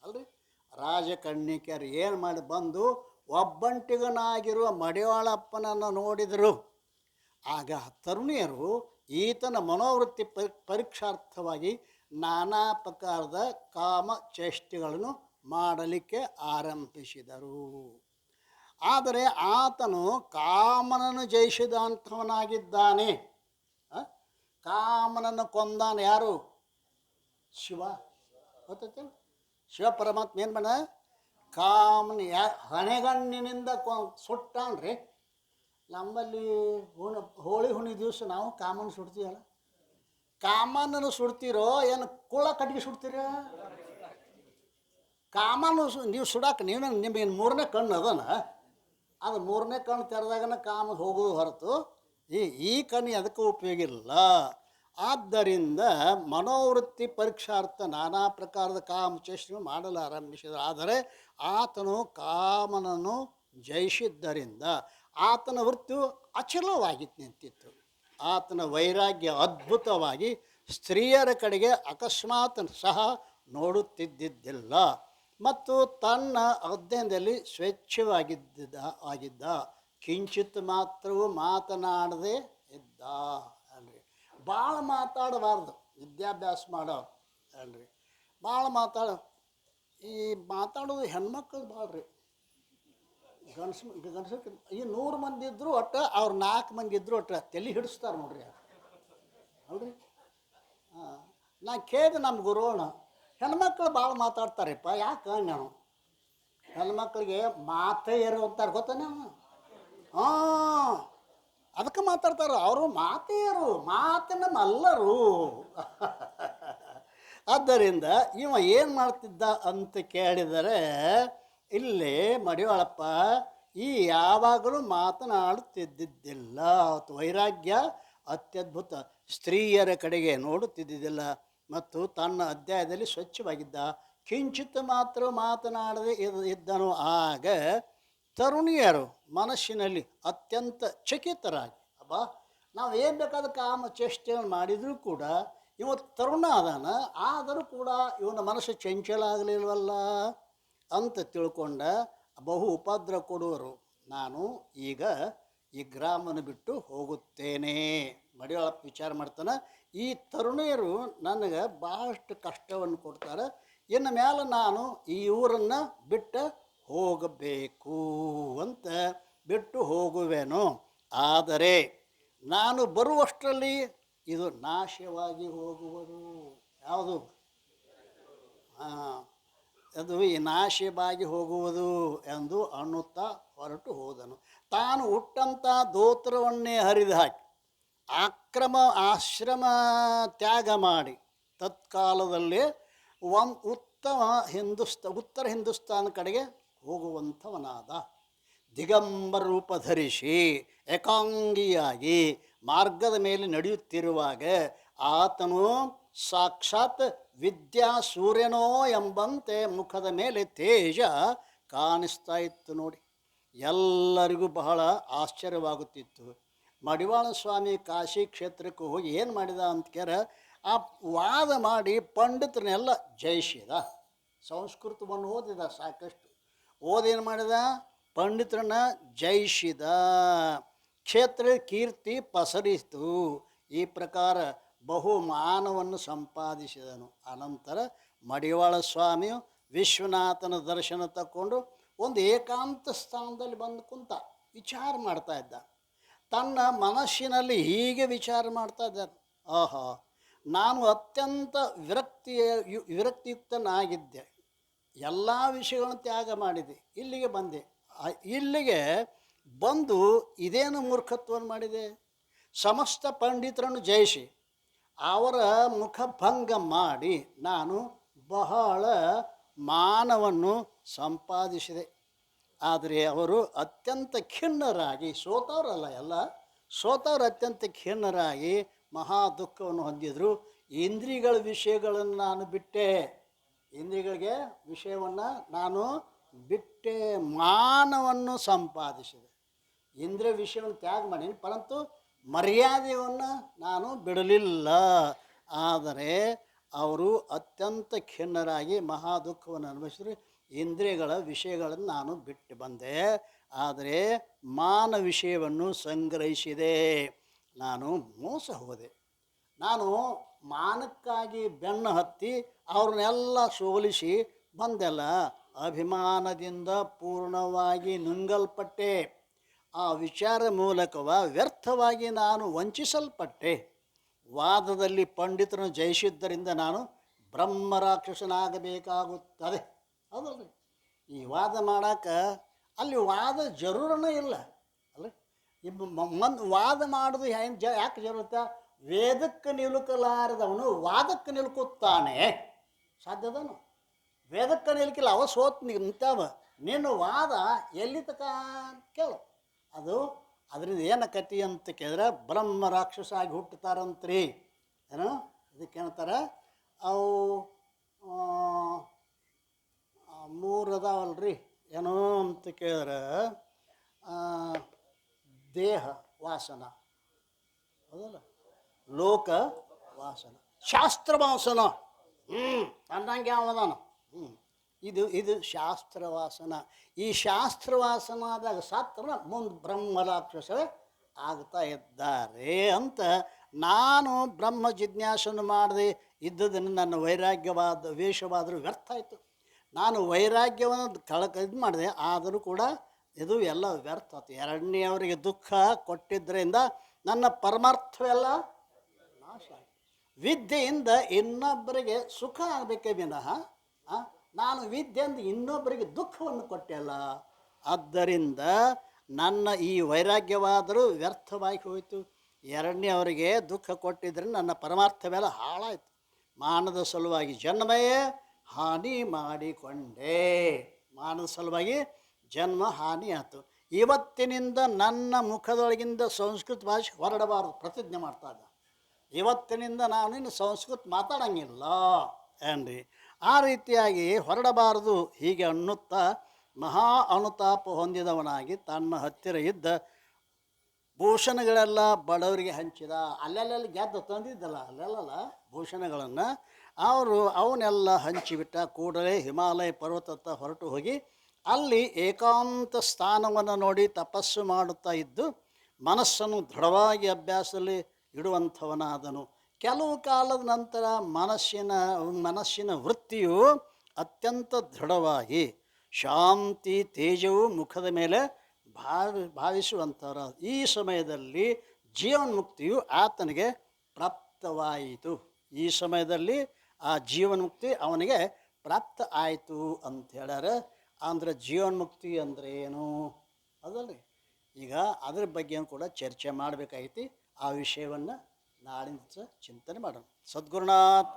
ಅಲ್ರಿ. ರಾಜಕನ್ನಿಕೆಯರು ಏನು ಮಾಡಿ ಬಂದು ಒಬ್ಬಂಟಿಗನಾಗಿರುವ ಮಡಿವಾಳಪ್ಪನನ್ನು ನೋಡಿದರು. ಆಗ ತರುಣಿಯರು ಈತನ ಮನೋವೃತ್ತಿ ಪರೀಕ್ಷಾರ್ಥವಾಗಿ ನಾನಾ ಪ್ರಕಾರದ ಕಾಮಚೇಷ್ಟೆಗಳನ್ನು ಮಾಡಲಿಕ್ಕೆ ಆರಂಭಿಸಿದರು. ಆದರೆ ಆತನು ಕಾಮನನ್ನು ಜಯಿಸಿದಂಥವನಾಗಿದ್ದಾನೆ. ಕಾಮನನ್ನು ಕೊಂದಾನ ಯಾರು? ಶಿವ. ಗೊತ್ತೈತೆ? ಶಿವ ಪರಮಾತ್ಮ ಏನು ಮಾಡ? ಕಾಮನ ಹಣೆಗಣ್ಣಿನಿಂದ ಸುಟ್ಟಾನ್ರಿ. ನಮ್ಮಲ್ಲಿ ಹೋಳಿ ಹುಣ್ಣಿ ದಿವಸ ನಾವು ಕಾಮನ ಸುಡ್ತೀವಲ್ಲ. ಕಾಮನನ್ನು ಸುಡ್ತೀರೋ ಏನು ಕುಳ ಕಟ್ಟಿಗೆ ಸುಡ್ತೀರ? ಕಾಮನು ನೀವು ಸುಡಾಕ ನಿಮಗೆ 3ನೇ ಕಣ್ಣು ಅದನ. ಅದು 3ನೇ ಕಣ್ಣು ತೆರೆದಾಗನ ಕಾಮ ಹೋಗೋದು ಹೊರತು ಈ ಕಣ್ಣು ಅದಕ್ಕೆ ಉಪಯೋಗ ಇಲ್ಲ. ಆದ್ದರಿಂದ ಮನೋವೃತ್ತಿ ಪರೀಕ್ಷಾರ್ಥ ನಾನಾ ಪ್ರಕಾರದ ಕಾಮಚೇಷ್ಟೆಗಳು ಮಾಡಲು ಆರಂಭಿಸಿದರು. ಆದರೆ ಆತನು ಕಾಮನನ್ನು ಜಯಿಸಿದ್ದರಿಂದ ಆತನ ವೃತ್ತಿಯು ಅಚಲವಾಗಿ ನಿಂತಿತ್ತು. ಆತನ ವೈರಾಗ್ಯ ಅದ್ಭುತವಾಗಿ ಸ್ತ್ರೀಯರ ಕಡೆಗೆ ಅಕಸ್ಮಾತ್ ಸಹ ನೋಡುತ್ತಿದ್ದಿದ್ದಿಲ್ಲ ಮತ್ತು ತನ್ನ ಅಧ್ಯಯನದಲ್ಲಿ ಆಗಿದ್ದ. ಕಿಂಚಿತ್ ಮಾತ್ರವೂ ಮಾತನಾಡದೆ ಇದ್ದ. ಅಂದರೆ ಭಾಳ ಮಾತಾಡಬಾರ್ದು ವಿದ್ಯಾಭ್ಯಾಸ ಮಾಡೋ ಅಲ್ರಿ. ಭಾಳ ಈ ಮಾತಾಡೋದು ಹೆಣ್ಮಕ್ಳು ಭಾಳ ರೀ. ಗಂಡಸಕ್ಕೆ ಈ 100 ಮಂದಿ ಇದ್ದರೂ ಒಟ್ಟು ಅವ್ರು 4 ಮಂದಿ ಇದ್ದರೂ ಒಟ್ಟು ತಲೆ ಹಿಡಿಸ್ತಾರೆ ನೋಡ್ರಿ ಅಲ್ರಿ. ಹಾಂ, ನಾ ಕೇಳಿದೆ ನಮ್ಮ ಗುರುವಣ್ಣ, ಹೆಣ್ಮಕ್ಳು ಭಾಳ ಮಾತಾಡ್ತಾರಪ್ಪ, ಯಾಕೆ ನಾನು ಹೆಣ್ಮಕ್ಳಿಗೆ ಮಾತೆಯರು ಅಂತಾರೆ ಗೊತ್ತಾನೆ. ಹಾಂ, ಅದಕ್ಕೆ ಮಾತಾಡ್ತಾರೆ ಅವರು, ಮಾತೆಯರು, ಮಾತಿನ ಮಲ್ಲರು. ಆದ್ದರಿಂದ ಇವ ಏನು ಮಾಡ್ತಿದ್ದ ಅಂತ ಕೇಳಿದರೆ, ಇಲ್ಲಿ ಮಡಿವಾಳಪ್ಪ ಯಾವಾಗಲೂ ಮಾತನಾಡುತ್ತಿದ್ದಿದ್ದಿಲ್ಲ. ವೈರಾಗ್ಯ ಅತ್ಯದ್ಭುತ, ಸ್ತ್ರೀಯರ ಕಡೆಗೆ ನೋಡುತ್ತಿದ್ದಿದ್ದಿಲ್ಲ ಮತ್ತು ತನ್ನ ಅಧ್ಯಾಯದಲ್ಲಿ ಸ್ವಚ್ಛವಾಗಿದ್ದ. ಕಿಂಚಿತ್ ಮಾತ್ರ ಮಾತನಾಡದೆ ಇದ್ದನು. ಆಗ ತರುಣಿಯರು ಮನಸ್ಸಿನಲ್ಲಿ ಅತ್ಯಂತ ಚಕಿತರಾಗಿ, ಅಬ್ಬಾ ನಾವು ಏನು ಬೇಕಾದ ಕಾಮ ಚೇಷ್ಟೆಯನ್ನು ಮಾಡಿದರೂ ಕೂಡ ಇವತ್ತು ತರುಣ ಅದಾನ, ಆದರೂ ಕೂಡ ಇವನ ಮನಸ್ಸು ಚಂಚಲ ಆಗಲಿಲ್ವಲ್ಲ ಅಂತ ತಿಳ್ಕೊಂಡ ಬಹು ಉಪದ್ರ ಕೊಡುವರು. ನಾನು ಈಗ ಈ ಗ್ರಾಮನ ಬಿಟ್ಟು ಹೋಗುತ್ತೇನೆ. ಮಡಿವಾಳಪ್ಪ ವಿಚಾರ ಮಾಡ್ತಾನೆ, ಈ ತರುಣಿಯರು ನನಗೆ ಭಾಳಷ್ಟು ಕಷ್ಟವನ್ನು ಕೊಡ್ತಾರೆ, ಇನ್ನು ಮೇಲೆ ನಾನು ಈ ಊರನ್ನು ಬಿಟ್ಟು ಹೋಗಬೇಕು ಅಂತ ಬಿಟ್ಟು ಹೋಗುವೆನು. ಆದರೆ ನಾನು ಬರುವಷ್ಟರಲ್ಲಿ ಇದು ನಾಶವಾಗಿ ಹೋಗುವುದು. ಯಾವುದು? ಅದು ಈ ನಾಶವಾಗಿ ಹೋಗುವುದು ಎಂದು ಅನ್ನುತ್ತಾ ಹೊರಟು ಹೋದನು. ತಾನು ಹುಟ್ಟಂಥ ದೋತ್ರವನ್ನೇ ಹರಿದು ಹಾಕಿ ಆಶ್ರಮ ತ್ಯಾಗ ಮಾಡಿ ತತ್ಕಾಲದಲ್ಲೇ ಉತ್ತರ ಹಿಂದೂಸ್ತಾನ ಕಡೆಗೆ ಹೋಗುವಂಥವನಾದ. ದಿಗಂಬರ ರೂಪ ಧರಿಸಿ ಏಕಾಂಗಿಯಾಗಿ ಮಾರ್ಗದ ಮೇಲೆ ನಡೆಯುತ್ತಿರುವಾಗ ಆತನು ಸಾಕ್ಷಾತ್ ವಿದ್ಯಾ ಸೂರ್ಯನೋ ಎಂಬಂತೆ ಮುಖದ ಮೇಲೆ ತೇಜ ಕಾಣಿಸ್ತಾ ಇತ್ತು. ನೋಡಿ, ಎಲ್ಲರಿಗೂ ಬಹಳ ಆಶ್ಚರ್ಯವಾಗುತ್ತಿತ್ತು. ಮಡಿವಾಳ ಸ್ವಾಮಿ ಕಾಶಿ ಕ್ಷೇತ್ರಕ್ಕೆ ಹೋಗಿ ಏನು ಮಾಡಿದ ಅಂತ ಕೇರ, ಆ ವಾದ ಮಾಡಿ ಪಂಡಿತರನ್ನೆಲ್ಲ ಜಯಿಸಿದ. ಸಂಸ್ಕೃತವನ್ನು ಓದಿದ, ಸಾಕಷ್ಟು ಓದೇನು ಮಾಡಿದ, ಪಂಡಿತರನ್ನ ಜಯಿಸಿದ, ಕ್ಷೇತ್ರ ಕೀರ್ತಿ ಪಸರಿಸಿತು. ಈ ಪ್ರಕಾರ ಬಹುಮಾನವನ್ನು ಸಂಪಾದಿಸಿದನು. ಅನಂತರ ಮಡಿವಾಳ ಸ್ವಾಮಿಯು ವಿಶ್ವನಾಥನ ದರ್ಶನ ತಕ್ಕೊಂಡು ಒಂದು ಏಕಾಂತ ಸ್ಥಾನದಲ್ಲಿ ಬಂದು ಕುಂತ ವಿಚಾರ ಮಾಡ್ತಾ ಇದ್ದ. ತನ್ನ ಮನಸ್ಸಿನಲ್ಲಿ ಹೀಗೆ ವಿಚಾರ ಮಾಡ್ತಾ ಇದ್ದಾನೆ, ಆಹಾ, ನಾನು ಅತ್ಯಂತ ವಿರಕ್ತಿಯುಕ್ತನಾಗಿದ್ದೆ, ಎಲ್ಲ ವಿಷಯಗಳನ್ನು ತ್ಯಾಗ ಮಾಡಿದೆ, ಇಲ್ಲಿಗೆ ಬಂದೆ. ಇಲ್ಲಿಗೆ ಬಂದು ಇದೇನು ಮೂರ್ಖತ್ವವನ್ನು ಮಾಡಿದೆ. ಸಮಸ್ತ ಪಂಡಿತರನ್ನು ಜಯಿಸಿ ಅವರ ಮುಖಭಂಗ ಮಾಡಿ ನಾನು ಬಹಳ ಮಾನವನ್ನು ಸಂಪಾದಿಸಿದೆ. ಆದರೆ ಅವರು ಅತ್ಯಂತ ಖಿನ್ನರಾಗಿ, ಸೋತವರಲ್ಲ ಎಲ್ಲ ಸೋತವರು ಅತ್ಯಂತ ಖಿನ್ನರಾಗಿ ಮಹಾ ದುಃಖವನ್ನು ಹೊಂದಿದ್ರು. ಇಂದ್ರಿಯಗಳ ವಿಷಯಗಳನ್ನು ನಾನು ಬಿಟ್ಟೆ, ಇಂದ್ರಿಯಗಳಿಗೆ ವಿಷಯವನ್ನು ನಾನು ಬಿಟ್ಟೆ, ಮಾನವನ್ನು ಸಂಪಾದಿಸಿದೆ. ಇಂದ್ರಿಯ ವಿಷಯವನ್ನು ತ್ಯಾಗ ಮಾಡಿ, ಪರಂತು ಮರ್ಯಾದೆಯನ್ನು ನಾನು ಬಿಡಲಿಲ್ಲ. ಆದರೆ ಅವರು ಅತ್ಯಂತ ಖಿನ್ನರಾಗಿ ಮಹಾ ದುಃಖವನ್ನು ಅನುಭವಿಸಿದ್ರು. ಇಂದ್ರಿಯಗಳ ವಿಷಯಗಳನ್ನು ನಾನು ಬಿಟ್ಟು ಬಂದೆ, ಆದರೆ ಮಾನ ವಿಷಯವನ್ನು ಸಂಗ್ರಹಿಸಿದೆ. ನಾನು ಮೋಸ ಹೋದೆ. ನಾನು ಮಾನಕ್ಕಾಗಿ ಬೆನ್ನು ಹತ್ತಿ ಅವ್ರನ್ನೆಲ್ಲ ಸೋಲಿಸಿ ಬಂದೆಲ್ಲ. ಅಭಿಮಾನದಿಂದ ಪೂರ್ಣವಾಗಿ ನುಂಗಲ್ಪಟ್ಟೆ. ಆ ವಿಚಾರ ಮೂಲಕವ ವ್ಯರ್ಥವಾಗಿ ನಾನು ವಂಚಿಸಲ್ಪಟ್ಟೆ. ವಾದದಲ್ಲಿ ಪಂಡಿತರನ್ನು ಜಯಿಸಿದ್ದರಿಂದ ನಾನು ಬ್ರಹ್ಮರಾಕ್ಷಸನಾಗಬೇಕಾಗುತ್ತದೆ. ಹೌದಲ್ರಿ? ಈ ವಾದ ಮಾಡೋಕೆ ಅಲ್ಲಿ ವಾದ ಜರೂರನೇ ಇಲ್ಲ ಅಲ್ಲ. ವಾದ ಮಾಡೋದು ಯಾಕೆ ಜರುತ್ತ? ವೇದಕ್ಕೆ ನಿಲುಕಲಾರದವನು ವಾದಕ್ಕೆ ನಿಲ್ಕುತ್ತಾನೆ, ಸಾಧ್ಯದನು? ವೇದಕ್ಕೆ ನಿಲ್ಕಿಲ್ಲ, ಅವ ಸೋತ್ ನಿಂತವ. ನಿನ್ನ ವಾದ ಎಲ್ಲಿ ತಕ ಕೇಳು. ಅದರಿಂದ ಏನು ಕತಿ ಅಂತ ಕೇಳಿದ್ರೆ, ಬ್ರಹ್ಮ ರಾಕ್ಷಸ ಆಗಿ ಹುಟ್ಟುತ್ತಾರಂತ್ರಿ. ಏನು ಇದಕ್ಕೆ ಹೇಳ್ತಾರೆ, ಅವು 3 ಅದಾವಲ್ರಿ. ಏನೋ ಅಂತ ಕೇಳಿದ್ರೆ ದೇಹ ವಾಸನ, ಹೌದಲ್ಲ, ಲೋಕ ವಾಸನ, ಶಾಸ್ತ್ರ ವಾಸನ. ಅನ್ನಂಗೆ ಯಾವದಾನ. ಇದು ಶಾಸ್ತ್ರವಾಸನ. ಈ ಶಾಸ್ತ್ರವಾಸನದಾಗ ಸತ್ರ ಮುಂದೆ ಬ್ರಹ್ಮ ರಾಕ್ಷಸ ಆಗ್ತಾ ಇದ್ದಾರೆ ಅಂತ ನಾನು ಬ್ರಹ್ಮ ಜಿಜ್ಞಾಸನ್ನು ಮಾಡದೆ ಇದ್ದದನ್ನು ನನ್ನ ವೈರಾಗ್ಯವಾದ ವೇಷವಾದರೂ ವ್ಯರ್ಥ ಆಯಿತು. ನಾನು ವೈರಾಗ್ಯವನ್ನು ಇದು ಮಾಡಿದೆ, ಆದರೂ ಕೂಡ ಇದು ಎಲ್ಲ ವ್ಯರ್ಥ ಆಯ್ತು. ಎರಡನೆಯವರಿಗೆ ದುಃಖ ಕೊಟ್ಟಿದ್ದರಿಂದ ನನ್ನ ಪರಮಾರ್ಥವೆಲ್ಲ ನಾಶ ಆಯಿತು. ವಿದ್ಯೆಯಿಂದ ಇನ್ನೊಬ್ಬರಿಗೆ ಸುಖ ಆಗಬೇಕೇ ವಿನಃ ನಾನು ವಿದ್ಯೆಯಿಂದ ಇನ್ನೊಬ್ಬರಿಗೆ ದುಃಖವನ್ನು ಕೊಟ್ಟೆಲ್ಲ. ಆದ್ದರಿಂದ ನನ್ನ ಈ ವೈರಾಗ್ಯವಾದರೂ ವ್ಯರ್ಥವಾಗಿ ಹೋಯಿತು. ಎರಡನೆಯವರಿಗೆ ದುಃಖ ಕೊಟ್ಟಿದ್ದರಿಂದ ನನ್ನ ಪರಮಾರ್ಥವೆಲ್ಲ ಹಾಳಾಯಿತು. ಮಾನದ ಸಲುವಾಗಿ ಜನ್ಮವೇ ಹಾನಿ ಮಾಡಿಕೊಂಡೆ. ಮಾನದ ಸಲುವಾಗಿ ಜನ್ಮ ಹಾನಿ ಆಯಿತು. ಇವತ್ತಿನಿಂದ ನನ್ನ ಮುಖದೊಳಗಿಂದ ಸಂಸ್ಕೃತ ಭಾಷೆ ಹೊರಡಬಾರದು ಪ್ರತಿಜ್ಞೆ ಮಾಡ್ತಾ ಇದ್ದ. ಇವತ್ತಿನಿಂದ ನಾನು ಇನ್ನು ಸಂಸ್ಕೃತ ಮಾತಾಡಂಗಿಲ್ಲ ಏನ್ರಿ. ಆ ರೀತಿಯಾಗಿ ಹೊರಡಬಾರದು ಹೀಗೆ ಅನ್ನುತ್ತಾ ಮಹಾ ಅನುತಾಪ ಹೊಂದಿದವನಾಗಿ ತನ್ನ ಹತ್ತಿರ ಇದ್ದ ಭೂಷಣಗಳೆಲ್ಲ ಬಡವರಿಗೆ ಹಂಚಿದ. ಅಲ್ಲೆಲ್ಲೆಲ್ಲಿ ಗೆದ್ದು ತಂದಿದ್ದಲ್ಲ ಅಲ್ಲೆಲ್ಲ ಭೂಷಣಗಳನ್ನು ಅವನ್ನೆಲ್ಲ ಹಂಚಿಬಿಟ್ಟ. ಕೂಡಲೇ ಹಿಮಾಲಯ ಪರ್ವತತ್ತ ಹೊರಟು ಹೋಗಿ ಅಲ್ಲಿ ಏಕಾಂತ ಸ್ಥಾನವನ್ನು ನೋಡಿ ತಪಸ್ಸು ಮಾಡುತ್ತಾ ಇದ್ದು ಮನಸ್ಸನ್ನು ದೃಢವಾಗಿ ಅಭ್ಯಾಸದಲ್ಲಿ ಇಡುವಂಥವನಾದನು. ಕೆಲವು ಕಾಲದ ನಂತರ ಮನಸ್ಸಿನ ವೃತ್ತಿಯು ಅತ್ಯಂತ ದೃಢವಾಗಿ ಶಾಂತಿ ತೇಜವು ಮುಖದ ಮೇಲೆ ಭಾವಿಸುವಂಥವ್ರ. ಈ ಸಮಯದಲ್ಲಿ ಜೀವನ್ಮುಕ್ತಿಯು ಆತನಿಗೆ ಪ್ರಾಪ್ತವಾಯಿತು. ಈ ಸಮಯದಲ್ಲಿ ಆ ಜೀವನ್ಮುಕ್ತಿ ಅವನಿಗೆ ಪ್ರಾಪ್ತ ಆಯಿತು ಅಂತ ಹೇಳ್ಯಾರ. ಅಂದ್ರೆ ಜೀವನ್ಮುಕ್ತಿ ಅಂದರೆ ಏನು ಅದಲ್ರಿ. ಈಗ ಅದ್ರ ಬಗ್ಗೆ ಕೂಡ ಚರ್ಚೆ ಮಾಡಬೇಕಾಗೈತಿ. ಆ ವಿಷಯವನ್ನು ನಾಳಿನ ಚಿಂತನೆ ಮಾಡೋಣ. ಸದ್ಗುರುನಾಥ್